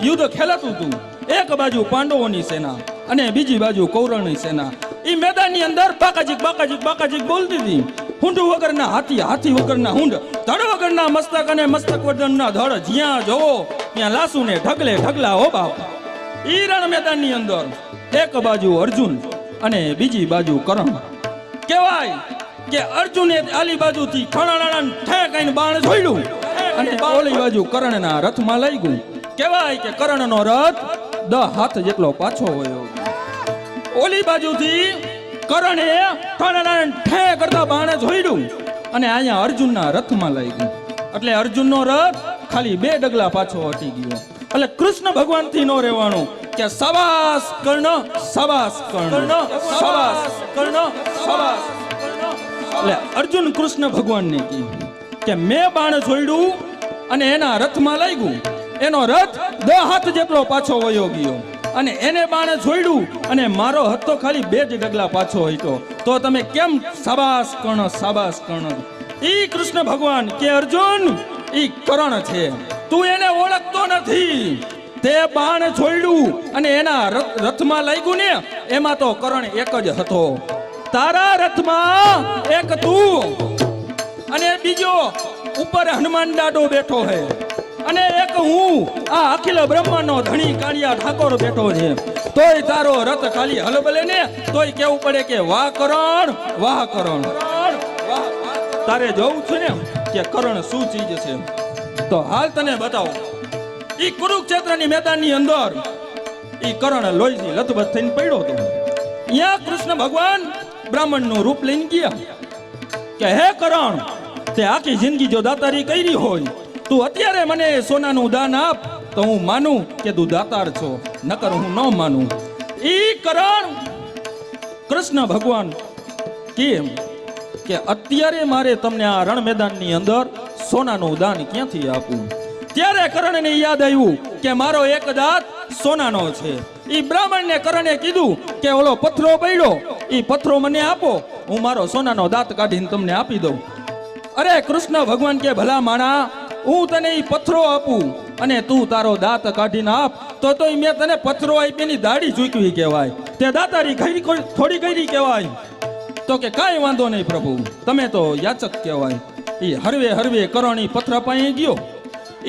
યુદ્ધ ખેલાતું હતું, એક બાજુ પાંડવોની સેના અને બીજી બાજુ કૌરવની સેના. ઈ મેદાનની અંદર બાકાજીક બોલતી હતી. હુંડ વગરના હાથી વગરના હુંડ, ધડ વગરના મસ્તક અને મસ્તક વગરના ધડ. જ્યાં જોવો ત્યાં લાસુ ને ઢગલા હો બાપ. ઈ રણ મેદાનની અંદર એક બાજુ અર્જુન અને બીજી બાજુ કરણ. કહેવાય કે અર્જુને આલી બાજુથી ખણાણાના ઠેકાઈને બાણ છોડ્યું, અને ઓલી બાજુ કરણના રથમાં લઈ ગયું. કહેવાય કે કરણનો રથ 10 હાથ જેટલો પાછો હોયો. ઓલી બાજુથી કરણે ખણાણાને ઠે કરતા બાણે છોડ્યું, અને અહીંયા અર્જુનના રથમાં લઈ ગયું. એટલે અર્જુનનો રથ ખાલી 2 ડગલા પાછો હટી ગયો. એટલે કૃષ્ણ ભગવાનથી નો રહેવાનું કે સવાસ કર્ણ સવાસ કર્ણ સવાસ કર્ણ સવાસ એટલે અર્જુન કૃષ્ણ ભગવાનને કહ્યું કે મેં બાણ છોડ્યું અને એના રથમાં લાગ્યું, એનો રથ 10 હાથ જેટલો પાછો વયો ગયો અને એને બાણે છોડ્યું અને મારો હથ તો ખાલી 2 જ ડગલા પાછો હતો, તો તમે કેમ સબાસ કર્ણ? ઈ કૃષ્ણ ભગવાન કે અર્જુન ઈ કરણ છે, તું એને ઓળખતો નથી. તે બાણ છોડ્યું અને એના રથમાં લાગ્યું ને એમાં તો કરણ એક જ હતો. તારા રથમાં એક તું અને બીજો ઉપર હનુમાન દાડો બેઠો છે અને એક હું આ અખિલ બ્રહ્માંડનો ધણી કાળિયા ઠાકોર બેઠો છે. તોય તારો રથ ખાલી હલબલે ને તોય કેવું પડે કે વાહ કરણ વાહ કરણ. તારે જોવું છે ને કે કરણ શું ચીજ છે, તો હાલ તને બતાવો. ઈ કુરુક્ષેત્રની મેદાનની અંદર ઈ કરણ લોહીથી લથબથ થઈને પડ્યો હતો. અહીંયા કૃષ્ણ ભગવાન બ્રાહ્મણનું રૂપ લઈને ગયા કે હે કરણ, તે આખી જિંદગી જો દાતારી કરી હોય, તું અત્યારે મને સોનાનું દાન આપ તો હું માનું કે તું દાતાર છો, નકર હું ન માનું. ઈ કરણ કૃષ્ણ ભગવાન કેમ કે અત્યારે મારે તમને આ રણ મેદાનની અંદર સોનાનું દાન ક્યાંથી આપું? ત્યારે કરણને યાદ આવ્યું કે મારો એક દાંત સોનાનો છે. ઈ બ્રાહ્મણને કરણે કીધું કે ઓલો પથરો પડ્યો, ઈ પથરો મને આપો, હું મારો સોનાનો દાંત કાઢીને તમને આપી દઉં. અરે કૃષ્ણ ભગવાન કે ભલા માણા, હું તને ઈ પથરો આપું અને તું તારો દાંત કાઢીને આપ તો મેં તને પથરો આપીની દાઢી ચૂકવી કહેવાય, તે દાતારી થોડી કરી કહેવાય. તો કે કાંઈ વાંધો નહીં પ્રભુ, તમે તો યાચક કહેવાય. ઈ હરવે કરણ ઈ પથરા પાસે ગયો,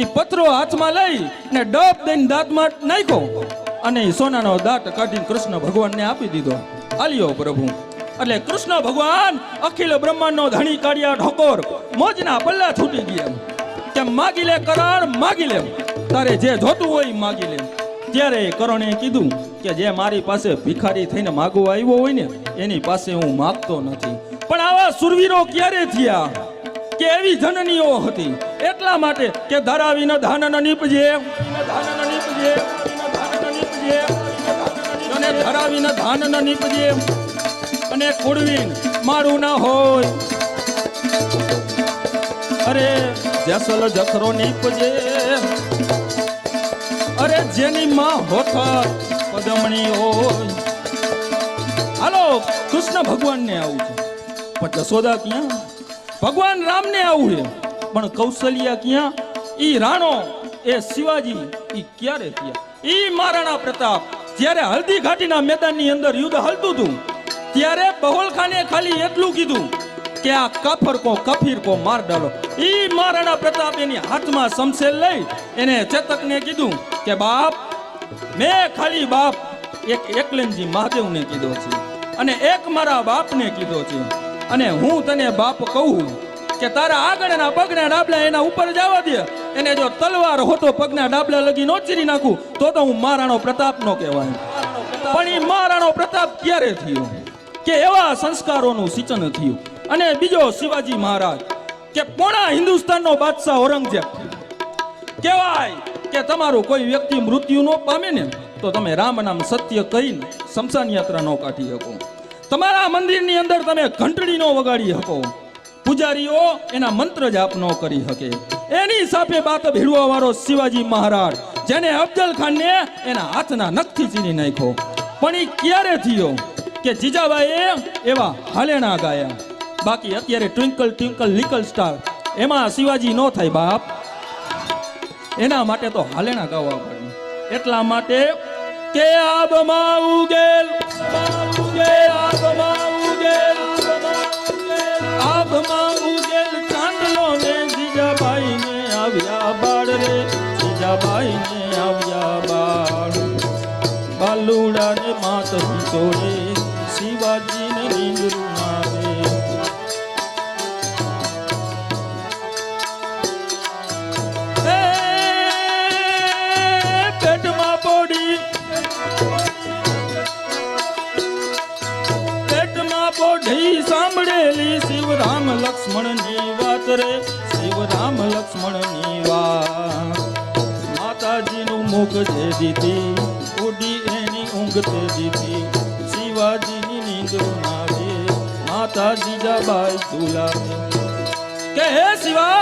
ઈ પથરો હાથમાં લઈ ને ડબ દઈને દાંતમાં નાખ્યો અને સોનાનો દાંત કાઢીને કૃષ્ણ ભગવાનને આપી દીધો. આલ્યો પ્રભુ. એટલે કૃષ્ણ ભગવાન અખિલ બ્રહ્માંડનો ધણી કાળિયા ઠાકોર મોજના પલ્લા છૂટી ગયા કે માગી લે કરણ, માગી લે, તારે જે જોતું હોય માગી લે. ત્યારે કરણે કીધું કે જે મારી પાસે ભિખારી થઈને માગવા આવ્યો હોય ને એની પાસે હું માગતો નથી. પણ આવા સુરવીરો ક્યારે થયા કે એવી જનનીઓ હતી, એટલા માટે કે ધરાવીને ધાન ન નીપજે, અને ધરાવીને ધાન ન નીપજે અને કુડવીન મારું ના હોય. અરે જેસલ જખરો નીપજે, અરે જેની માં હોઠ પદમણી હોય. હાલો કૃષ્ણ ભગવાનને આવું છે, પણ જશોદા ક્યાં? ભગવાન રામને આવું છે, પણ કૌશલ્યા ક્યાં? ઈ રાણો એ શિવાજી ઈ ક્યારે થયા? ઈ મહારાણા પ્રતાપ જ્યારે હલ્દી ઘાટીના મેદાનની અંદર યુદ્ધ હાલતું હતું ત્યારે બહોલ ખાને ખાલી એટલું કીધું કે આ કાફર કો કફીર કો માર ડાલો. ઈ મહારાણા પ્રતાપ એની હાથમાં શમશેર લઈ એને ચેતકને કીધું કે બાપ, મેં ખાલી બાપ એક એકલેનજી મહાદેવને કીધો છે અને એક મારા બાપને કીધો છે, અને હું તને બાપ કહું કે તારા આગળના પગના ડાબલા એના ઉપર જવા દે, એને જો તલવાર હોતો પગના ડાબલા લગી નો ચીરી નાખું તો હું મહારાણો પ્રતાપ નો કહેવાય. પણ એ મહારાણો પ્રતાપ ક્યારે થયો કે એવા સંસ્કારોનું સિંચન થયું. અને બીજો શિવાજી મહારાજ કે પોણા હિન્દુસ્તાનનો બાદશાહ ઔરંગઝેબ કહેવાય કે તમારું કોઈ વ્યક્તિ મૃત્યુ ન પામે ને તો તમે રામ નામ સત્ય કહીને શમશાન યાત્રા ન કાઢી શકો, તમારા મંદિરની અંદર તમે ઘંટડી નો વગાડી શકો, પૂજારીઓ એના મંત્ર જાપ ન કરી શકે. એની સાથે બાત ભીડવા વાળો શિવાજી મહારાજ જેને અફજલ ખાનને એના હાથના નખથી ચીરી નાખ્યો. પણ એ ક્યારે થયો કે જીજાબાઈએ એવા હાલેણા ગાયા. બાકી અત્યારે ટ્વિંકલ ટ્વિંકલ લિકલ સ્ટાર એમાં શિવાજી નો થાય બાપ, એના માટે તો હાલેણા ગાવા પડે. એટલા માટે કે આબમાં ઉગેલ આબમાં ઉગેલ ચાંદલો ને જીજાબાઈ ને આવ્યા બાળ રે, જીજાબાઈ ને આવ્યા બાળ. બાલુડા ને માત હિંચોડે શિવાજી ને નીંદરું આવે. પેટમાં બોડી બોઢી સાંભળેલી શિવરામ લક્ષ્મણની વાત રે, શિવરામ લક્ષ્મણની વાત. માતા શિવાજીનું મુખ જે દીધી ઉડી એની ઊંઘ તે દીધી શિવાજીની નીંદ આવે માતા જીજાબાઈ ઝુલાવે કે હે શિવા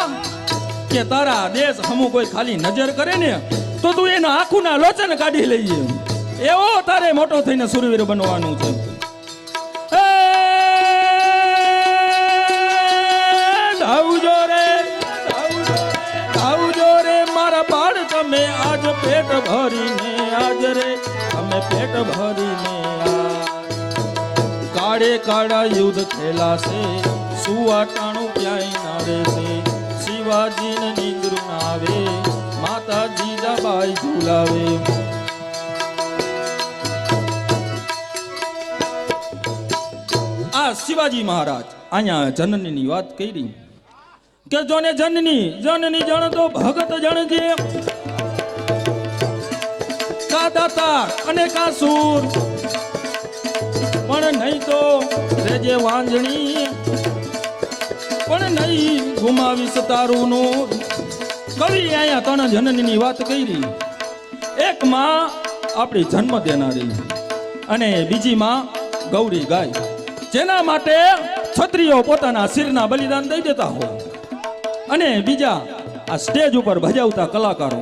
કે તારા દેશ હમુ કોઈ ખાલી નજર કરે ને તો તું એના આંખોના લોચન કાઢી લઈએ એવો તારે મોટો થઈને સુરવીર બનવાનું છે ધાવજો રે મારા બાળ તમે આજ પેટ ભરીને આજ રે અમે પેટ ભરીને કાળે કાળા યુદ્ધ ખેલાશે સુવાટાણું ક્યાંય ના રહેશે શિવાજીને નીંદર ના આવે માતા જીજાબાઈ ઝુલાવે આ શિવાજી મહારાજ અહીંયા જનનીની વાત કરી કે જોને જનની જણ તો ભગત જણજે કા દાતા અને કા સૂર પણ નહીં તો રેજે વાંજણી પણ નહીં ગુમાવીશ તારું નૂર કવિ અહીંયા ત્રણ જનનીની વાત કરી એક માં આપણી જન્મ દેનારી અને બીજી માં ગૌરી ગાય જેના માટે ક્ષત્રિયો પોતાના શિરના બલિદાન દઈ દેતા હોય અને બીજા આ સ્ટેજ ઉપર ભજાવતા કલાકારો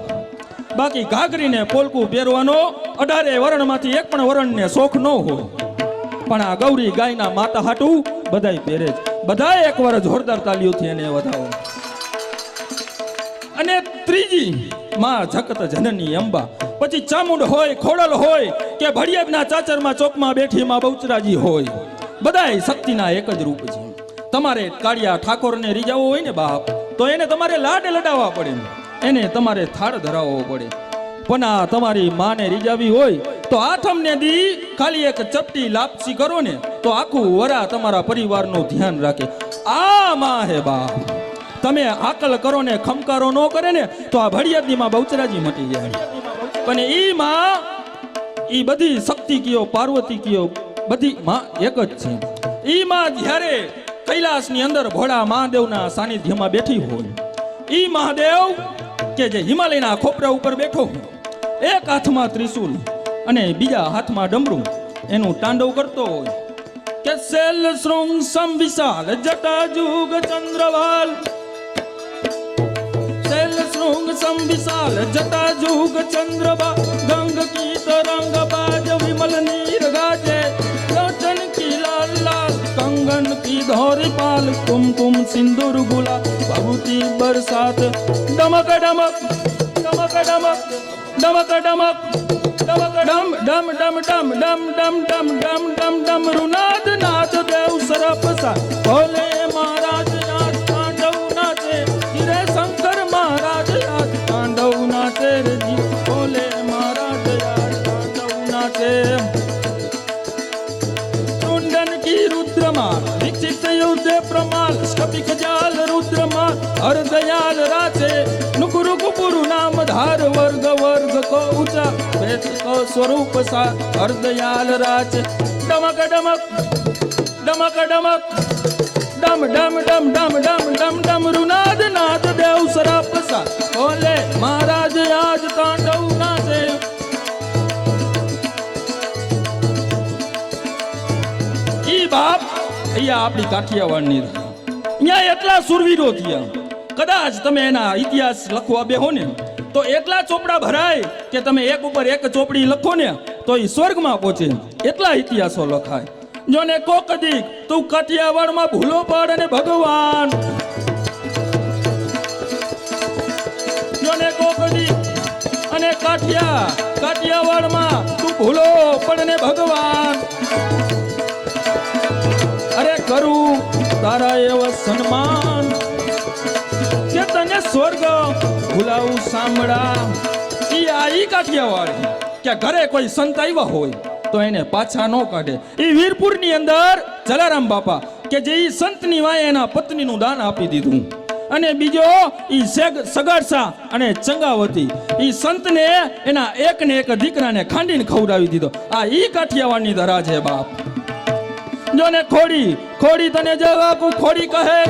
બાકી ઘાઘરીને પોલકું પહેરવાનો 18 વરણમાંથી એક પણ વરણને શોખ ન હોય પણ આ ગૌરી ગાયના માતા હાટું બધાય પહેરે જ બધાય એકવાર જોરદાર તાલીઓથી એને વધાવો અને ત્રીજી માં જગત જનની અંબા પછી ચામુંડ હોય ખોડલ હોય કે ભડિયાદના ચાચરમાં ચોકમાં બેઠી માં બહુચરાજી હોય બધાય શક્તિના એક જ રૂપ છે તમારે કાળિયા ઠાકોરને રીજાવો હોય ને બાપ તો એને તમારે લાડ લડાવવા પડે એને તમારે થાળ ધરાવવો પડે પણ આ તમારી માને રીજાવી હોય તો આઠમને દી ખાલી એક ચપટી લાપસી કરો ને તો આખું વરા તમારા પરિવારનું ધ્યાન રાખે આ માં હે બાપ તમે આકલ કરો ને ખમકારો ન કરે ને તો આ ભડિયાદની માં બહુચરાજી મટી જાય પણ ઈ માં ઈ બધી શક્તિ કયો પાર્વતી કયો બધી માં એક જ છે ઈ માં જ્યારે કૈલાસની અંદર ભોળા મહાદેવના સાનિધ્યમાં બેઠી હોય ઈ મહાદેવ કે જે હિમાલયના ખોપરા ઉપર બેઠો હોય એક હાથમાં ત્રિશુલ અને બીજા હાથમાં ડમરું એનું તાંડવ કરતો હોય કે શૈલ શૃંગ સંવિશાલ જટા જુગ ચંદ્રવાલ શૈલ શૃંગ સંવિશાલ જટા જુગ ચંદ્રવાલ ગંગ કી તરંગ બાજ વિમલ નીર ગાજે लोचन की लाल लाल कंगन की धौरी पाल कुमकुम सिंदूर गुला भभूति बरसात डमक डमक डमक डमक डमक डमक डमक डम डम डम डम डम डम डम डम डम डम रुनाद नाद देव सरपसा भोले महाराज आज तांडव नाचे गिरे शंकर महाराज आज तांडव नाचे रे जी भोले महाराज आज तांडव नाचे रुद्रमाल विक्षिप्त युद्ध प्रमाल स्कपिक जाल रुद्रमाल हर दयाल राचे नुकुरु कुपुरु नाम धार वर्ग वर्ग को ऊंचा वेद को स्वरूप सा हर दयाल राचे डमक डमक डमक डमक डम डम डम डम डम डम डम रुनाद नाद देव सराप सा बोले महाराज आज तांडव नाचे બાપ અહીંયા આપણી કાઠિયાવાડની અહીંયા એટલા સુરવીરો થયા કદાચ તમે એના ઇતિહાસ લખવા બેહો ને તો એટલા ચોપડા ભરાય કે તમે એક ઉપર એક ચોપડી લખો ને તો એ સ્વર્ગમાં પહોંચે એટલા ઇતિહાસો લખાય જોને કોક દીક તું કાઠિયાવાડમાં ભૂલો પડ અને ભગવાન જોને કોક દીક અને કાઠિયાવાડમાં તું ભૂલો પડ ને ભગવાન અરે કરું તારા એવા સન્માન કે તને સ્વર્ગ ભૂલાવું સાંભળા ઈ આઈ કાઠિયાવાડ કે ઘરે કોઈ સંત આવ્યા હોય તો એને પાછા ન કાઢે ઈ વીરપુરની અંદર જલારામ બાપા કે જે ઈ સંતની વાય એના પત્નીનું દાન આપી દીધું અને બીજો ઈ સગાડસા અને ચંગાવતી ઈ સંતને એના એકને એક દીકરાને ખાંડીને ખવડાવી દીધો આ ઈ કાઠિયાવાડની ધરા છે બાપ જોને ખોડી ખોડી તને જવાબ ખોડી કહે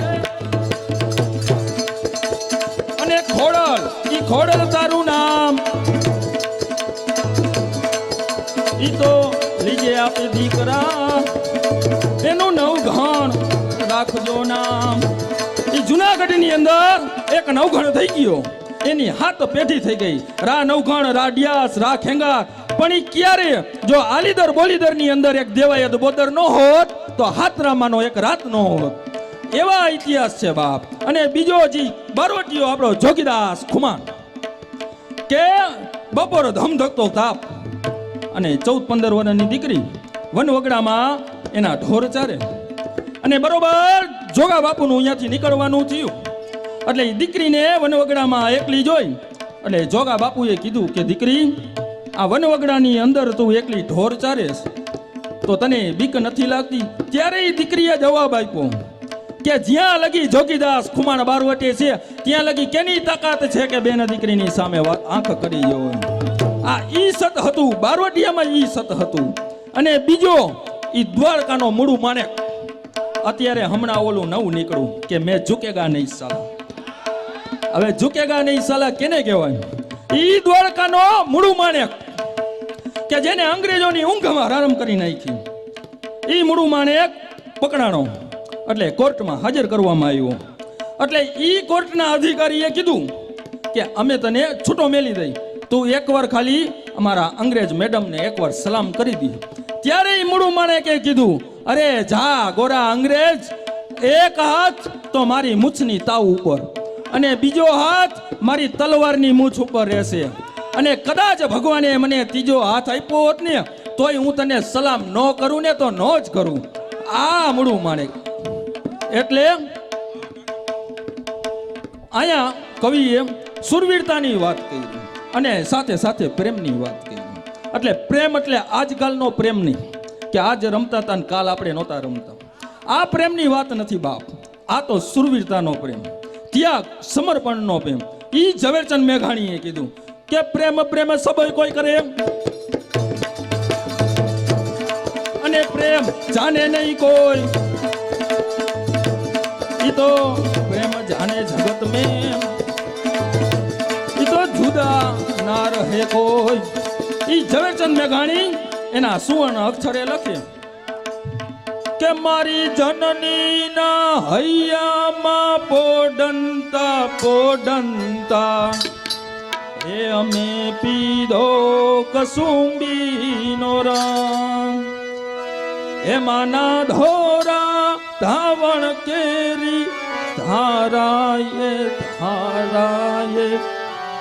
અને ખોડલ ઈ ખોડલ તારું નામ ઈ તો લીજે આપે દીકરા એનું નવઘણ રાખજો નામ. ઈ જુનાગઢની અંદર એક નવઘણ થઈ ગયો, એની હાથ પેઢી થઈ ગઈ. રા નવઘણ, રા ડિયાસ, રા ખેંગા. પણ ઈ ક્યારે જો આલીદર બોલીદર ની અંદર એક દેવાયત બોદર નો હોત તો હાથરામાનો એક રાત નો હોત. એવા ઇતિહાસ છે બાપ. અને બીજો જી બારવટીયો આપણો જોગીદાસ ખુમાણ કે બપોર ધમધકતો તાપ અને 14-15 વર્ષની દીકરી વનવગડામાં એના ઢોર ચારે અને બરોબર જોગા બાપુનું અહીંયાથી નીકળવાનું થયું એટલે એ દીકરીને વનવગડામાં એકલી જોઈ એટલે જોગા બાપુએ કીધું કે દીકરી આ વનવગડાની અંદર તું એકલી ઢોર ચારેસ તો તને બીક નથી લાગતી? ત્યારે એ દીકરીએ જવાબ આપ્યો કે જ્યાં લગી જોગીદાસ ખુમાણ બારવટે છે ત્યાં લગી કેની તાકાત છે કે બેન દીકરીની સામે આંખ કરી જો. આ ઈ સત હતું, બારવટિયામાં ઈ સત હતું. અને બીજો ઈ દ્વારકાનો મૂળું માણેક. અત્યારે હમણાં ઓલું નવું નીકળ્યું કે મેં ઝુકેગા નહીં સાલા. હવે ઝુકેગા નહીં સાલા કેને કહેવાય? ઈ દ્વારકાનો મૂળું માણેક કે જેને અંગ્રેજોની ઊંઘમાં આરામ કરી નાખી. ઈ મૂળું માણેક પકડાણો એટલે કોર્ટમાં હાજર કરવામાં આવ્યો. એટલે ઈ કોર્ટના અધિકારીએ કીધું કે અમે તને છૂટો મેલી દઈ, તું એકવાર ખાલી અમારા અંગ્રેજ મેડમને એકવાર સલામ કરી દી. ત્યારે ઈ મૂળું માણેકે કીધું અરે જા ગોરા અંગ્રેજ, એક હાથ તો મારી મૂછની તાવ ઉપર અને બીજો હાથ મારી તલવારની મૂછ ઉપર રહેશે અને કદાચ ભગવાને મને ત્રીજો હાથ આપ્યો હોત ને તોય હું તને સલામ ન કરું ને તો ન જ કરું. આ મૂળું માણેક. એટલે અહીંયા કવિએ સુરવીરતાની વાત કરી અને સાથે સાથે પ્રેમની વાત કરી. એટલે પ્રેમ એટલે આજકાલનો પ્રેમ નહીં કે આજ રમતા હતા ને કાલ આપણે નહોતા રમતા. આ પ્રેમની વાત નથી બાપ. આ તો સુરવીરતાનો પ્રેમ, ત્યાગ, સમર્પણનો પ્રેમ. ઈ ઝવેરચંદ મેઘાણીએ કીધું કે પ્રેમ પ્રેમ સબય કોઈ કરે અને પ્રેમ જાણે નહીં કોઈ. ઈ તો પ્રેમ જાને જગત में ઈ તો જુદા ના રહે કોઈ. ઈ ઝવેરચંદ મેઘાણી એના સુવર્ણ અક્ષરે લખે કે મારી જનની ના હૈયામાં પોડંતા પોડંતા એ અમે પીધો કસુંબીનો રંગ એમાં ના ધોરા ધાવણ કેરી ધારાએ ધારાએ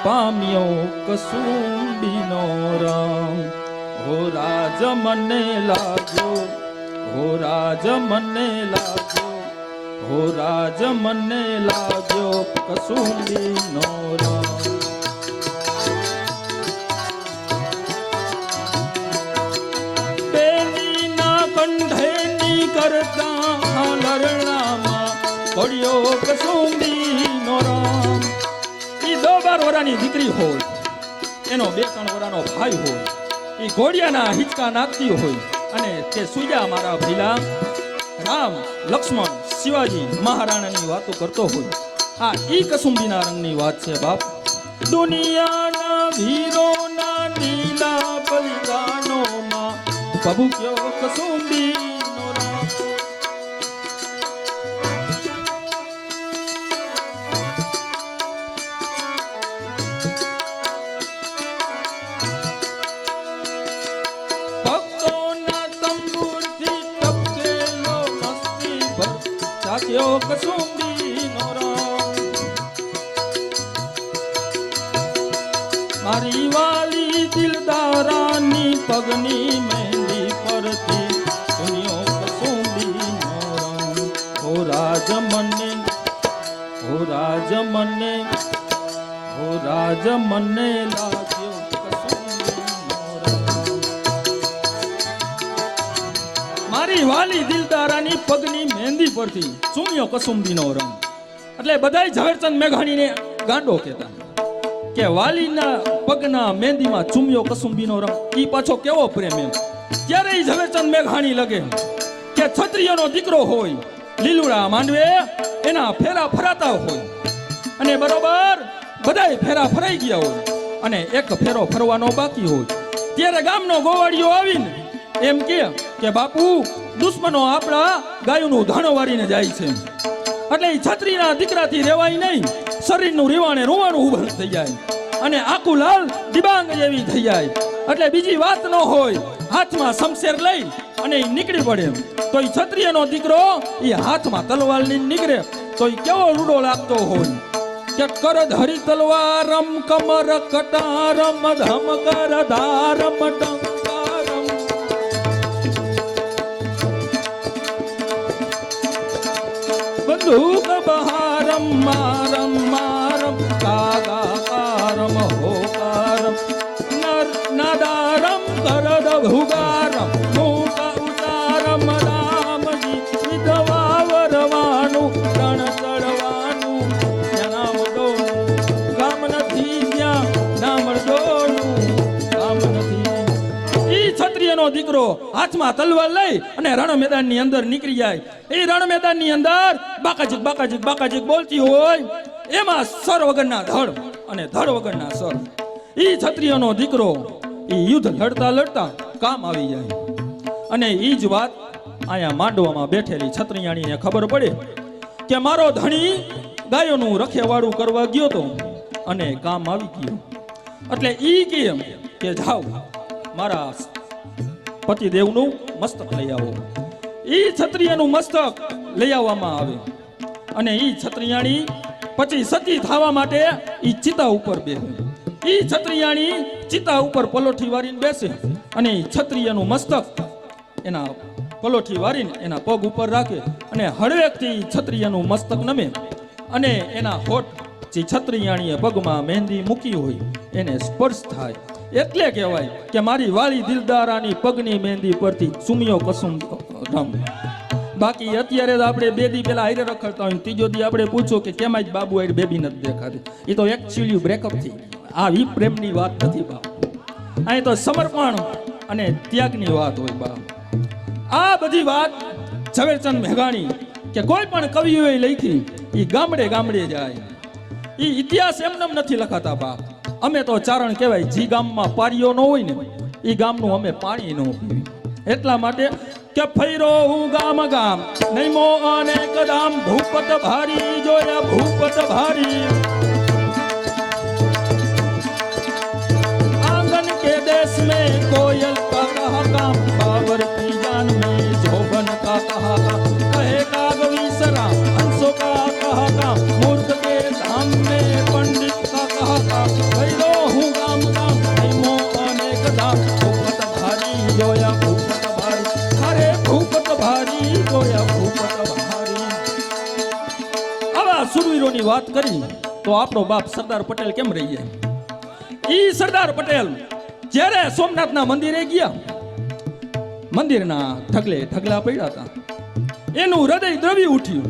પામ્યો કસુંબીનો રંગ. હો રાજ મને લાગ્યો, હો રાજ મને લાગ્યો, હો રાજ મને લાગ્યો કસુંબીનો રંગ. બેનીના કંઠેની કરતા લરણામાં પડ્યો કસુંબીનો રંગ. ઈ 12 વર્ષની દીકરી હોય, એનો 2-3 વર્ષનો ભાઈ હોય, ઈ ઘોડિયાના હિંચકા નાખતી હોય અને તે સુજા મારા ભીલા રામ, લક્ષ્મણ, શિવાજી મહારાણાની વાતો કરતો હોય. આ ઈ કસુંબીના રંગની વાત છે બાપ. દુનિયાના વીરોના નીલા બલિદાનોમાં ભભૂક્યો કસુંબીનો રંગ. કસુંબીનો રંગ. મારી વાલી દિલદારાની પગની મહેંદી પરથી સુન્યો કસુંબીનો રંગ. હો રાજ મને, હો રાજ મને, હો રાજ મને લાગ્યો કસુંબીનો રંગ. મારી વાલી દિલદારાની પગની મહેંદી પરથી સુમ્યો કસુંબીનો રંગ. એટલે બધાય ઝવેરચંદ મેઘાણીને ગાંડો કહેતા કે વાલીના પગના મહેંદીમાં ચુમ્યો કસુંબીનો રંગ. ઈ પાછો કેવો પ્રેમ એમ. ત્યારે ઈ ઝવેરચંદ મેઘાણી લગે કે ક્ષત્રિયનો દીકરો હોય, લીલુડા માંડવે એના ફેરા ફરાતા હોય અને બરોબર બધાય ફેરા ફરાઈ ગયા હોય અને એક ફેરો ફરવાનો બાકી હોય. ત્યારે ગામનો ગોવાળિયો આવીને એમ કે બાપુ દુશ્મનો આપણા ગાયોનું ધાણો વારીને જાય છે. એટલે એ છત્રીના દીકરાથી રહેવાય નહીં, શરીરનું રીવાણે રોવાનું ઉભર થઈ જાય અને આખું લાલ દિબાંગ જેવી થઈ જાય. એટલે બીજી વાત ન હોય, હાથમાં શમશેર લઈ અને એ નીકળી પડે. તો એ ક્ષત્રિયનો દીકરો એ હાથમાં તલવાર લઈને નીકળે તો એ કેવો રૂડો લાગતો હોય કે કર ધરી તલવારમ કમર કટારમ ધમ કર ધારમ ટંકારમ. બંદૂક બહારમ મારમ મારમ કાગાકારમ હોકારમ નાદારમ કરદ ભુગારમ મૂક ઉતારમ રામજી વિધવા વરવાનું રણ ચડવાનું નામ ડોનું ગામ નથી ત્યાં નામ ડોનું ગામ નથી. ઈ ક્ષત્રિયનો દીકરો હાથમાં તલવાર લઈ અને રણ મેદાનની અંદર નીકળી જાય. એ રણ મેદાનની અંદર બાકાજીક બાકાજીક બાકાજીક બોલતી હોય, એમાં સર વગરના ધડ અને ધડ વગરના સર. ઈ ક્ષત્રિયનો દીકરો ઈ યુદ્ધ લડતા લડતા કામ આવી જાય. અને ઈ જ વાત અહીંયા માંડવામાં બેઠેલી ક્ષત્રિયાણીને ખબર પડે કે મારો ધણી ગાયોનું રખેવાળું કરવા ગયો તો અને કામ આવી ગયો. એટલે ઈ કેમ કે જાઓ મારા પતિદેવનું મસ્તક લઈ આવો. ઈ ક્ષત્રિયનું મસ્તક લઈ આવવામાં આવે અને ઈ ક્ષત્રિયાણી પછી સતી થવા માટે ઈ ચિતા ઉપર બેસે. ઈ ક્ષત્રિયાણી ચિતા ઉપર પલોઠી વારીને બેસે અને ક્ષત્રિયનું મસ્તક એના પલોઠી વારીને એના પગ ઉપર રાખે અને હળવેકથી ક્ષત્રિયનું મસ્તક નમે અને એના હોઠ જે ક્ષત્રિયાણીએ પગમાં મહેંદી મૂકી હોય એને સ્પર્શ થાય. એટલે કહેવાય કે મારી વાળી દિલદારાની પગની મહેંદી પરથી સુમિયો કસુમ રમ. બાકી અત્યારે તો આપણે 2 દી પહેલા હારે રખડતા હોય, ત્રીજો દી આપણે પૂછો કે કેમ જ બાબુ હારે બેબી નથી દેખાતી. એ તો એકચ્યુઅલી બ્રેકઅપ થઈ આ ઈ પ્રેમની વાત નથી બાપ. અહીં તો સમર્પણ અને ત્યાગની વાત હોય બાપ. આ બધી વાત ઝવેરચંદ મેઘાણી કે કોઈ પણ કવિઓએ લખી એ ગામડે ગામડે જાય. એ ઇતિહાસ એમનેમ નથી લખાતા બાપ. અમે તો ચારણ કહેવાય, જે ગામમાં પારીઓ ન હોય ને એ ગામનું અમે પાણી ન પીવી. એટલા માટે કે ફૈરો હું ગામ ગામ નહીં મો અને કદામ ભૂપત ભારી જોયા ભૂપત ભારી आंगन के देश में कोयल का कहा काम बाबर की जान में जोबन का कहा काम कहे कागवीसरा हंसों का कहा काम मूर्ख के धाम में पंडित का कहा काम भैरो हूँ गाम गाम मो अनेक धाम भूपत भारी जोया भूपत भारी अरे भूपत भारी जोया भूपत भारी. આવા સુરવીરોની વાત કરી તો આપણો બાપ સરદાર પટેલ કેમ રહી જાય. ઈ સરદાર પટેલ જ્યારે સોમનાથના મંદિરે ગયા, મંદિરના ઢગલે ઢગલા પડ્યા હતા, એનું હૃદય દ્રવી ઉઠ્યું.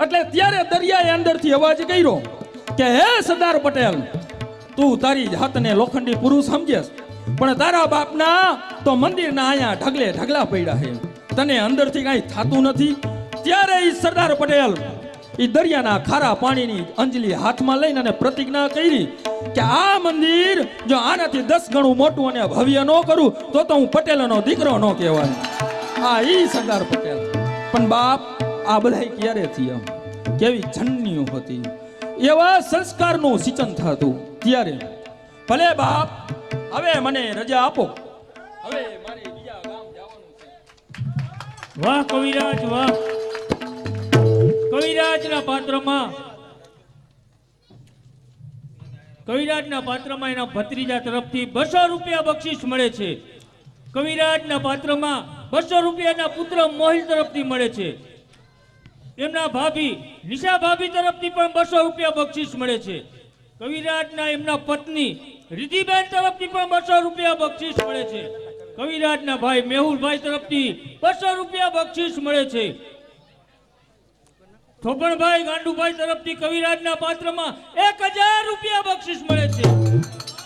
એટલે ત્યારે દરિયાએ અંદરથી અવાજ કર્યો કે હે સરદાર પટેલ, તું તારી જાતને લોખંડી પુરુષ સમજેસ, પણ તારા બાપના તો મંદિરના અહીંયા ઢગલે ઢગલા પડ્યા છે, તને અંદરથી કાંઈ થતું નથી. ત્યારે ઈ સરદાર પટેલ ઈ દરિયાના ખારા પાણીની અંજલી હાથમાં લઈને અને પ્રતિજ્ઞા કરી કે આ મંદિર જો આનાથી 10 ગણું મોટું અને ભવ્ય ન કરું તો હું પટેલનો દીકરો ન કહેવાય. આ ઈ સરદાર પટેલ. પણ બાપ આ બધા ક્યારે થયા, કેવી જન્મ્યું હતી, એવા સંસ્કારનું સિંચન થતું. ત્યારે ભલે બાપ હવે મને રજા આપો, હવે મારે બીજા ગામ જવાનું છે. વાહ કવિરાજ વાહ. કવિરાજના પાત્રમાં એના ભત્રીજા તરફથી 200 રૂપિયા બક્ષિસ મળે છે. કવિરાજના પાત્રમાં 200 રૂપિયાના પુત્ર મોહિલ તરફથી મળે છે. એમના ભાભી નિશા ભાભી તરફથી પણ 200 રૂપિયા બક્ષિસ મળે છે. કવિરાજના એમના પત્ની રિધિબેન તરફથી પણ 200 રૂપિયા બક્ષિસ મળે છે. કવિરાજના ભાઈ મેહુલભાઈ તરફથી 200 રૂપિયા બક્ષિસ મળે છે. થોપણભાઈ ગાંડુભાઈ તરફથી કવિરાજના પાત્રમાં 1000 રૂપિયા બક્ષિસ મળે છે.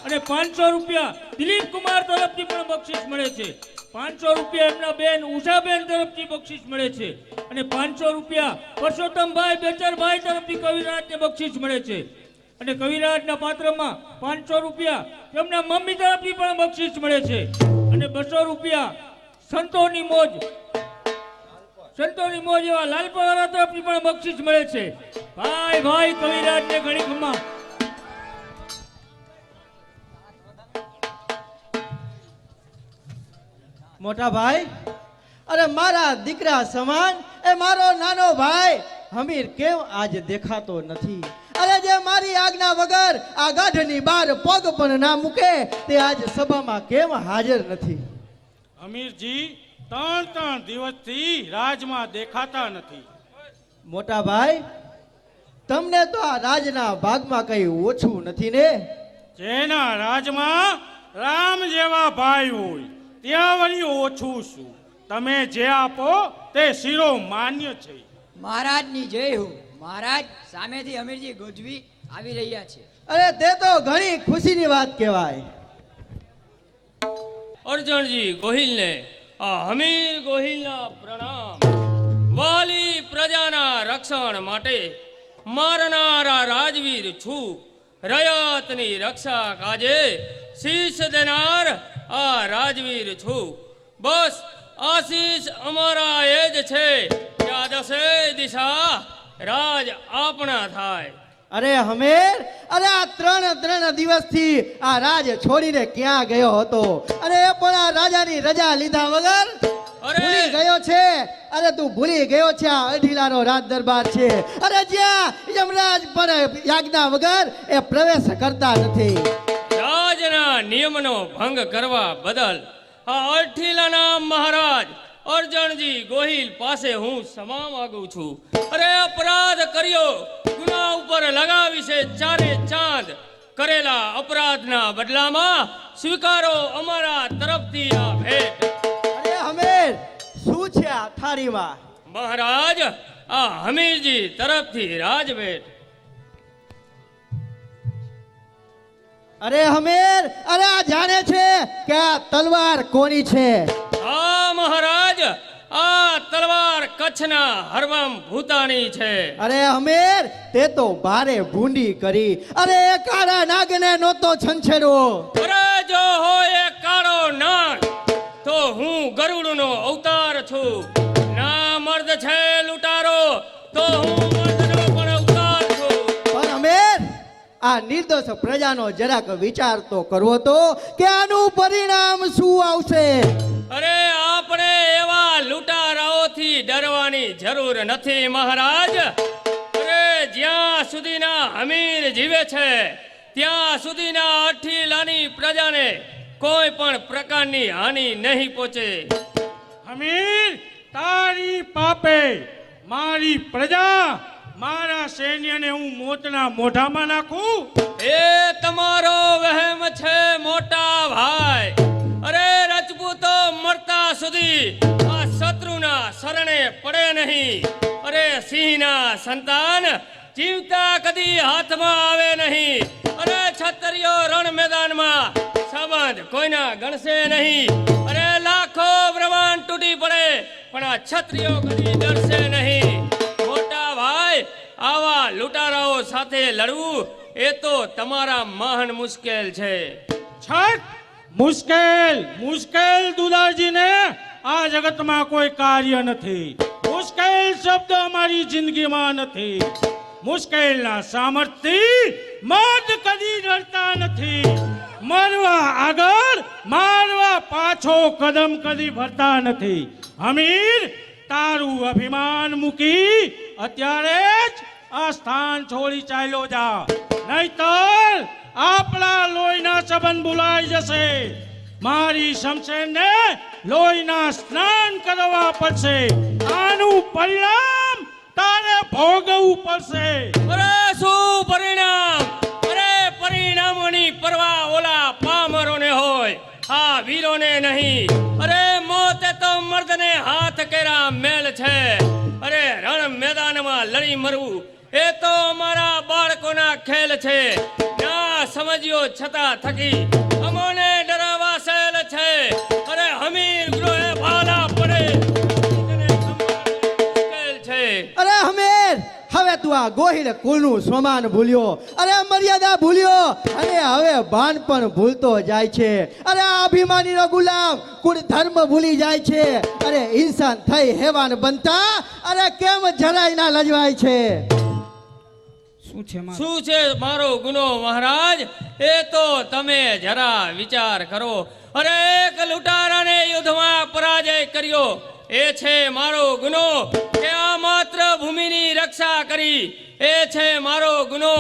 અને 500 રૂપિયા દિલીપ કુમાર તરફથી પણ બક્ષિસ મળે છે. 500 રૂપિયા એમના બેન ઉષાબેન તરફથી બક્ષિસ મળે છે. અને 500 રૂપિયા પરસોત્તમભાઈ બેચરભાઈ તરફથી કવિરાજને બક્ષિસ મળે છે. અને કવિરાજના પાત્રમાં 500 રૂપિયા તેમના મમ્મી તરફથી પણ બક્ષિસ મળે છે અને 200 રૂપિયા સંતોની મોજ એવા લાલપવાળા તરફથી પણ બક્ષિસ મળે છે. ભાઈ ભાઈ કવિરાજને ઘણી ખમા. મોટા ભાઈ, અરે મારા દીકરા સમાન એ મારો નાનો ભાઈ હમીર કેમ આજ દેખાતો નથી? અરે જે મારી આજ્ઞા વગર આ ગાઢની બહાર પગ પણ ના મૂકે તે આજ સભામાં કેમ હાજર નથી? અમીરજી 3 દિવસથી રાજમાં દેખાતા નથી. મોટા ભાઈ, તમને તો આ રાજના ભાગમાં કઈ ઓછું નથી ને? જેના રાજમાં રામ જેવા ભાઈ હોય ત્યાં વળી ઓછું શું? તમે જે આપો તે શિરો માન્ય છે. મહારાજની જય હો. મહારાજ સામેથી અમીરજી ગોજવી આવી રહ્યા છે. અરે તે તો ઘણી ખુશીની વાત કહેવાય. અર્જણજી ગોહિલને આ હમીર ગોહિલના પ્રણામ. વાલી પ્રજાના રક્ષણ માટે મારનારા રાજવીર છું. રયતની રક્ષા કાજે શીશ દેનાર આ રાજવીર છું. બસ આશીષ અમારા એ જ છે કે આ દસે દિશા રાજ આપણા થાય. અરે હમેર, અરે આ 3 દિવસથી આ રાજ છોડીને ક્યાં ગયો હતો? અરે એ પણ આ રાજાની રજા લીધા વગર ભૂલી ગયો છે. અરે તું ભૂલી ગયો છે આ અઢીલાનો રાજ દરબાર છે. અરે જ્યાં યમરાજ પર આજ્ઞા વગર એ પ્રવેશ કરતા નથી. રાજના નિયમનો ભંગ કરવા બદલ આ અઠીલાના મહારાજ અર્જણજી ગોહિલ પાસે હું ક્ષમા માંગુ છું. અરે અપરાધ કર્યો, ગુના ઉપર લગાવી છે ચારે ચાંદ. કરેલા અપરાધના બદલામાં સ્વીકારો અમારા તરફથી આ ભેટ. અરે હમેર, શું છે આ થાળીમાં? મહારાજ, આ હમીરજી તરફથી રાજભેટ. અરે હમેર, અરે આ જાણે છે કે આ તલવાર કોની છે? હા મહારાજ, આ તલવાર કચ્છના હરવમ ભૂતાની છે. અરે હમેર, તે તો ભારે ભૂંડી કરી. અરે એ કાળા નાગને નહોતો છંછેડવો. અરે જો હોય એ કાળો નાગ તો હું ગરુડનો અવતાર છું. ના મર્દ છે લૂંટારો તો હું મર્દનો પણ અવતાર છું. પણ હમેર, આ નિર્દોષ પ્રજાનો જરાક વિચાર તો કરવો તો કે આનું પરિણામ શું આવશે? અરે આપણે એવા લૂંટારાઓથી ડરવાની જરૂર નથી મહારાજ. અરે જ્યાં સુધીના હમીર જીવે છે ત્યાં સુધીના અઠીલાની પ્રજાને કોઈ પણ પ્રકારની હાનિ નહીં પહોંચે. હમીર, તારી પાપે મારી પ્રજા, મારા સૈન્યને હું મોતના મોઢામાં નાખું? એ તમારો વહેમ છે મોટા ભાઈ. અરે રજપૂતો મરતા સુધી આ શત્રુના શરણે પડે નહીં. અરે સિંહના સંતાન જીવતા કદી હાથમાં આવે નહીં. અરે ક્ષત્રિયો રણ મેદાનમાં સંબંધ કોઈના ગણશે નહીં. અરે લાખો બ્રહ્માંડ તૂટી પડે પણ આ ક્ષત્રિયો કદી ડરશે નહીં. મોટા ભાઈ, આવા લૂંટારાઓ સાથે લડવું એ તો તમારા મહાન મુશ્કેલ છે. છઠ મુશ્કેલ દુદાજીને આ જગતમાં કોઈ કાર્ય નથી. મુશ્કેલ શબ્દ અમારી જિંદગીમાં નથી. મુશ્કેલના સામર્થ્યથી મર્દ કદી ડરતા નથી. મરવા આગળ, મારવા પાછો કદમ કદી ભરતા નથી. હમીર, તારું અભિમાન મૂકી અત્યારે જ આ સ્થાન છોડી ચાલ્યો જા, નહીતર આપણા લોહીના સંબંધ ભૂલાઈ જશે. મારી શમશેરને લોહીના સ્નાન કરવા પડશે. આનું પરિણામ તારે ભોગવવું પડશે. અરે શું પરિણામ? અરે પરિણામોની પરવા ઓલા પામરોને હોય, આ વીરોને નહીં. અરે મોતે તો મર્દને હાથ કેરા મેલ છે. અરે રણ મેદાનમાં લડી મરવું એ તો અમારા બાળકોના ખેલ છે. ના સમજ્યો છતાં થકી અમોને ડરાવા સેલ છે. અરે હમીર ગ્રોહે ભાલા પડે મુશ્કેલ છે. અરે હમેર, હવે તું આ ગોહિલ કુળનું સ્વમાન ભૂલ્યો, અરે મર્યાદા ભૂલ્યો, અને હવે ભાન પણ ભૂલતો જાય છે. અરે આ અભિમાનીનો ગુલામ કુળ ધર્મ ભૂલી જાય છે. અરે ઇન્સાન થઈ હેવાન બનતા અરે કેમ જરાય ના લજવાય છે. શું છે મારો ગુનો મહારાજ? એ તો તમે જરા વિચાર કરો. અરે એક લૂંટારાને યુદ્ધમાં પરાજય કર્યો, એ છે મારો ગુનો. કે આ માત્ર ભૂમિની રક્ષા કરી, એ છે મારો ગુનો.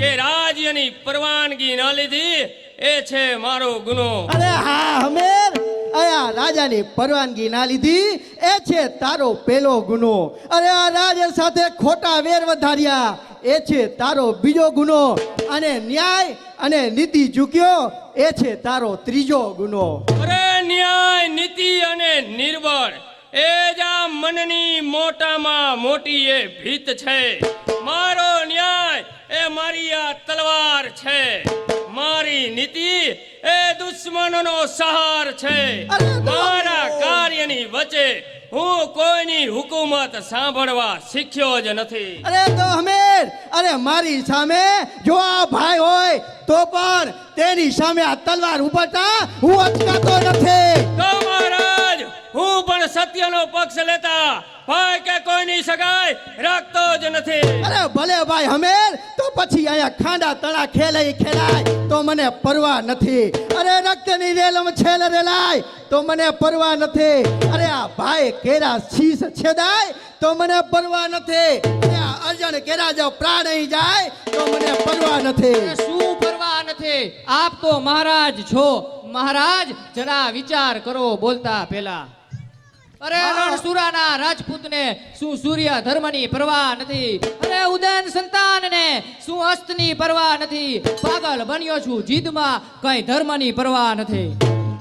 કે રાજ્યની પરવાનગી ન લીધી, એ છે મારો ગુનો. અરે હા હમેર, આયા રાજાની પરવાનગી ના લીધી એ છે તારો પેલો ગુનો. અરે આ રાજા સાથે ખોટા વેર વધાર્યા એ છે તારો બીજો ગુનો. અને ન્યાય અને નીતિ ચૂક્યો એ છે તારો ત્રીજો ગુનો. અરે ન્યાય, નીતિ અને નિર્બળ એ જ આ મનની મોટામાં મોટી એ ભીત છે. મારો ન્યાય એ મારી આ તલવાર છે, મારી નીતિ એ દુશ્મનોનો સહાર છે. મારા કાર્યની વચ્ચે હું કોઈની હુકુમત સાંભળવા શીખ્યો જ નથી. અરે તો હમેર, અરે મારી સામે જો આ ભાઈ હોય તો પણ તેની સામે આ તલવાર ઉપરતા હું અટકાતો નથી. તો મહારાજ, હું પણ સત્યનો પક્ષ લેતા ભાઈ કે કોઈની સગાઈ રાખતો જ નથી. અરે ભલે ભાઈ હમેર, તો પછી અહીંયા ખાંડા તળા ખેલાય તો મને પરવા નથી. અરે રક્તની રેલમ છેલ રેલાય તો મને પરવા નથી. અરે આ ભાઈ કેરા શીશ છેદાય તો મને પરવા નથી. અરે આ અર્જુન કેરા જો પ્રાણ અહીં જાય તો મને પરવા નથી. શું પરવા નથી? આપ તો મહારાજ છો. મહારાજ જરા વિચાર કરો બોલતા પહેલા. અરે રણસુરાના રાજપૂતને શું સૂર્ય ધર્મની પરવા નથી? અરે ઉદયન સંતાનને શું અસ્તની પરવા નથી? પાગલ બન્યો છું જીદમાં, કઈ ધર્મની પરવા નથી.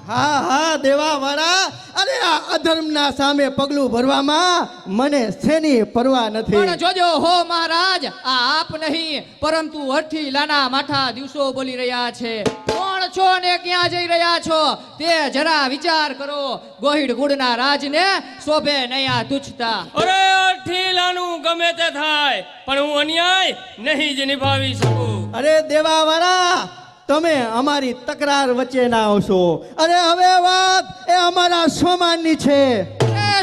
હા હા દેવાવાળા, અરે આ અધર્મના સામે પગલું ભરવામાં મને શેની પરવા નથી. પણ જોજો હો મહારાજ, આ આપ નહીં પરંતુ અઠી લાના માઠા દિવસો બોલી રહ્યા છે. કોણ છો ને ક્યાં જઈ રહ્યા છો તે જરા વિચાર કરો. ગોહિડ ગુડના રાજને શોભે નયા તુચ્છતા. અરે અઠીલાનું ગમે તે થાય, પણ હું અન્યાય નહીં જ નિભાવી શકું. અરે દેવાવાળા, તમે અમારી તકરાર વચ્ચે ના આવશો. અરે હવે વાત એ અમારા સ્વમાનની છે.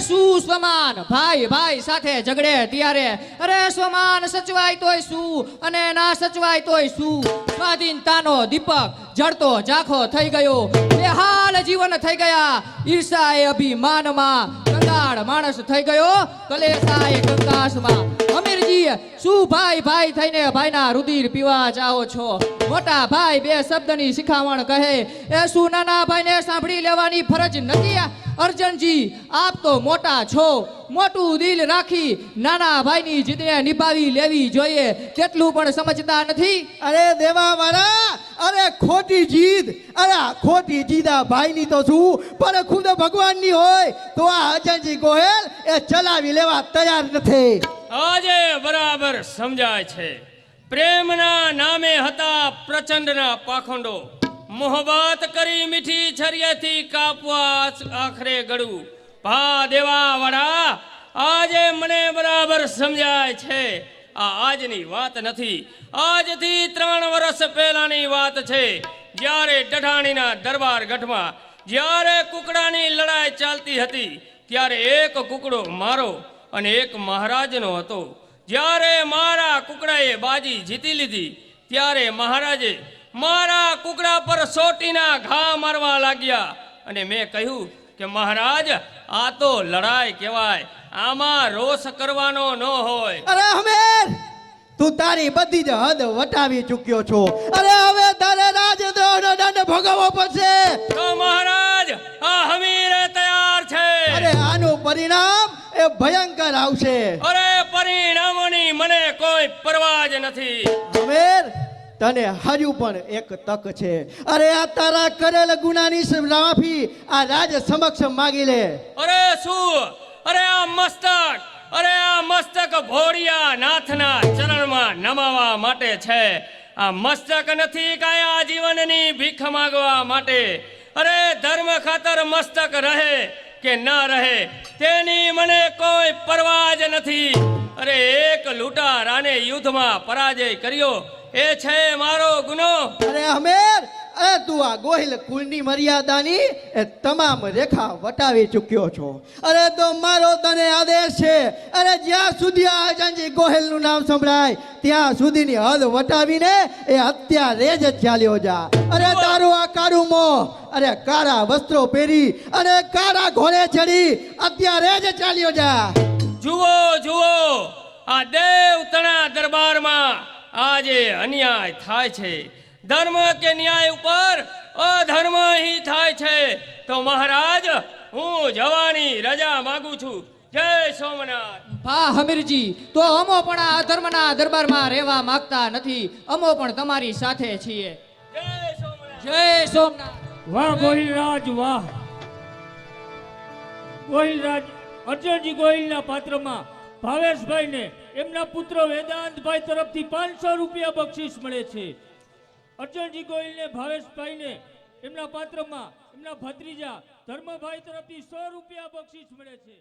શું સ્વમાન? ભાઈ ભાઈ સાથે ઝઘડે ત્યારે અરે સ્વમાન સચવાય તોય શું અને ના સચવાય તોય શું? સ્વાધીનતાનો દીપક જડતો ઝાંખો થઈ ગયો, બેહાલ જીવન થઈ ગયા. ઈર્ષા એ અભિમાનમાં કંગાળ માણસ થઈ ગયો, કલેશા એ કંકાસમાં. અમીરજી, શું ભાઈ ભાઈ થઈને ભાઈના રુધિર પીવા જાઓ છો? મોટા ભાઈ બે શબ્દની શિખામણ કહે એ શું નાના ભાઈને સાંભળી લેવાની ફરજ નથી? અર્જનજી, આપ તો મોટા છો, મોટું દિલ રાખી નાના ભાઈની જીદને નિભાવી લેવી જોઈએ, કેટલું પણ સમજતા નથી. અરે દેવાવાળા, અરે ખોટી જીદ, અરે ખોટી જીદ આ ભાઈની તો શું, પણ ખુદ ભગવાનની હોય તો આ અજયજી ગોહેલ એ ચલાવી લેવા તૈયાર નથી. આજે બરાબર સમજાય છે. પ્રેમના નામે હતા પ્રચંડના પાખંડો, મોહબ્બત કરી મીઠી છરીએથી કાપવા આખરે ગળું. ભા દેવા વાળા, આજે મને બરાબર સમજાય છે. આ આજની વાત નથી, આજથી 3 વર્ષ પહેલાની વાત છે. જ્યારે ડઢાણીના દરબાર ગઢમાં જ્યારે કુકડાની લડાઈ ચાલતી હતી, ત્યારે એક કુકડો મારો અને એક મહારાજનો હતો. જ્યારે મારા કુકડાએ બાજી જીતી લીધી, ત્યારે મહારાજે મારા કુકડા પર સોટીના ઘા મારવા લાગ્યા. અને મેં કહ્યું કે મહારાજ, આ તો લડાઈ કહેવાય, આમાં રોષ કરવાનો ન હોય. અરે હમેર, તું તારી બધી જ હદ વટાવી ચૂક્યો છો. અરે હવે તારે રાજદ્રોહનો દંડ ભોગવવો પડશે. તો મહારાજ, આ હમીરે તૈયાર છે. અરે આનું પરિણામ એ ભયંકર આવશે. અરે પરિણામોની મને કોઈ પરવા જ નથી. હમેર, તને હજુ પણ એક તક છે. અરે આ તારા કરેલ ગુનાની માફી આ રાજ સમક્ષ માગી લે. અરે શું? અરે આ મસ્તક ભોળિયા નાથના ચરણમાં નમાવા માટે છે. આ મસ્તક નથી કાંઈ આ જીવનની ભીખ માંગવા માટે. અરે ધર્મ ખાતર મસ્તક રહે કે ન રહે તેની મને કોઈ પરવા જ નથી. અરે એક લૂંટારાને યુદ્ધમાં પરાજય કર્યો એ છે મારો ગુનો. અરે હમેર, અરે તું આ ગોહિલ કુળની મર્યાદાની એ તમામ રેખા વટાવી ચૂક્યો છો. અરે તો મારો તને આદેશ છે, અરે જ્યાં સુધી આ અજાનજી ગોહિલનું નામ સંભળાય ત્યાં સુધીની હદ વટાવીને એ અત્યારે જ ચાલ્યો જા. અરે તારું આ કાળું મોં, અરે કાળા વસ્ત્રો પહેરી અને કાળા ઘોડે ચડી અત્યારે જ ચાલ્યો જા. જુઓ જુઓ, આ દેવતણા દરબારમાં આજે અન્યાય થાય છે. ધર્મ કે ન્યાય ઉપર અધર્મ ही થાય છે. તો મહારાજ, હું જવાની રજા માંગુ છું. જય સોમનાથ. ભા હમીરજી, તો અમો પણ આ અધર્મના દરબારમાં રહેવા માંગતા નથી. અમો પણ તમારી સાથે છીએ. જય સોમનાથ. જય સોમનાથ. વાહ ગોહિલરાજ વાહ. ગોહિલરાજ અર્જનજી ગોહિલના પાત્રમાં ભાવેશભાઈને એમના પુત્ર વેદાંતભાઈ તરફથી 500 રૂપિયા બક્ષિસ મળે છે. અર્જનજી ગોહિલને ભાવેશભાઈને એમના પાત્રમાં એમના ભત્રીજા ધર્મભાઈ તરફથી 100 રૂપિયા બક્ષિસ મળે છે.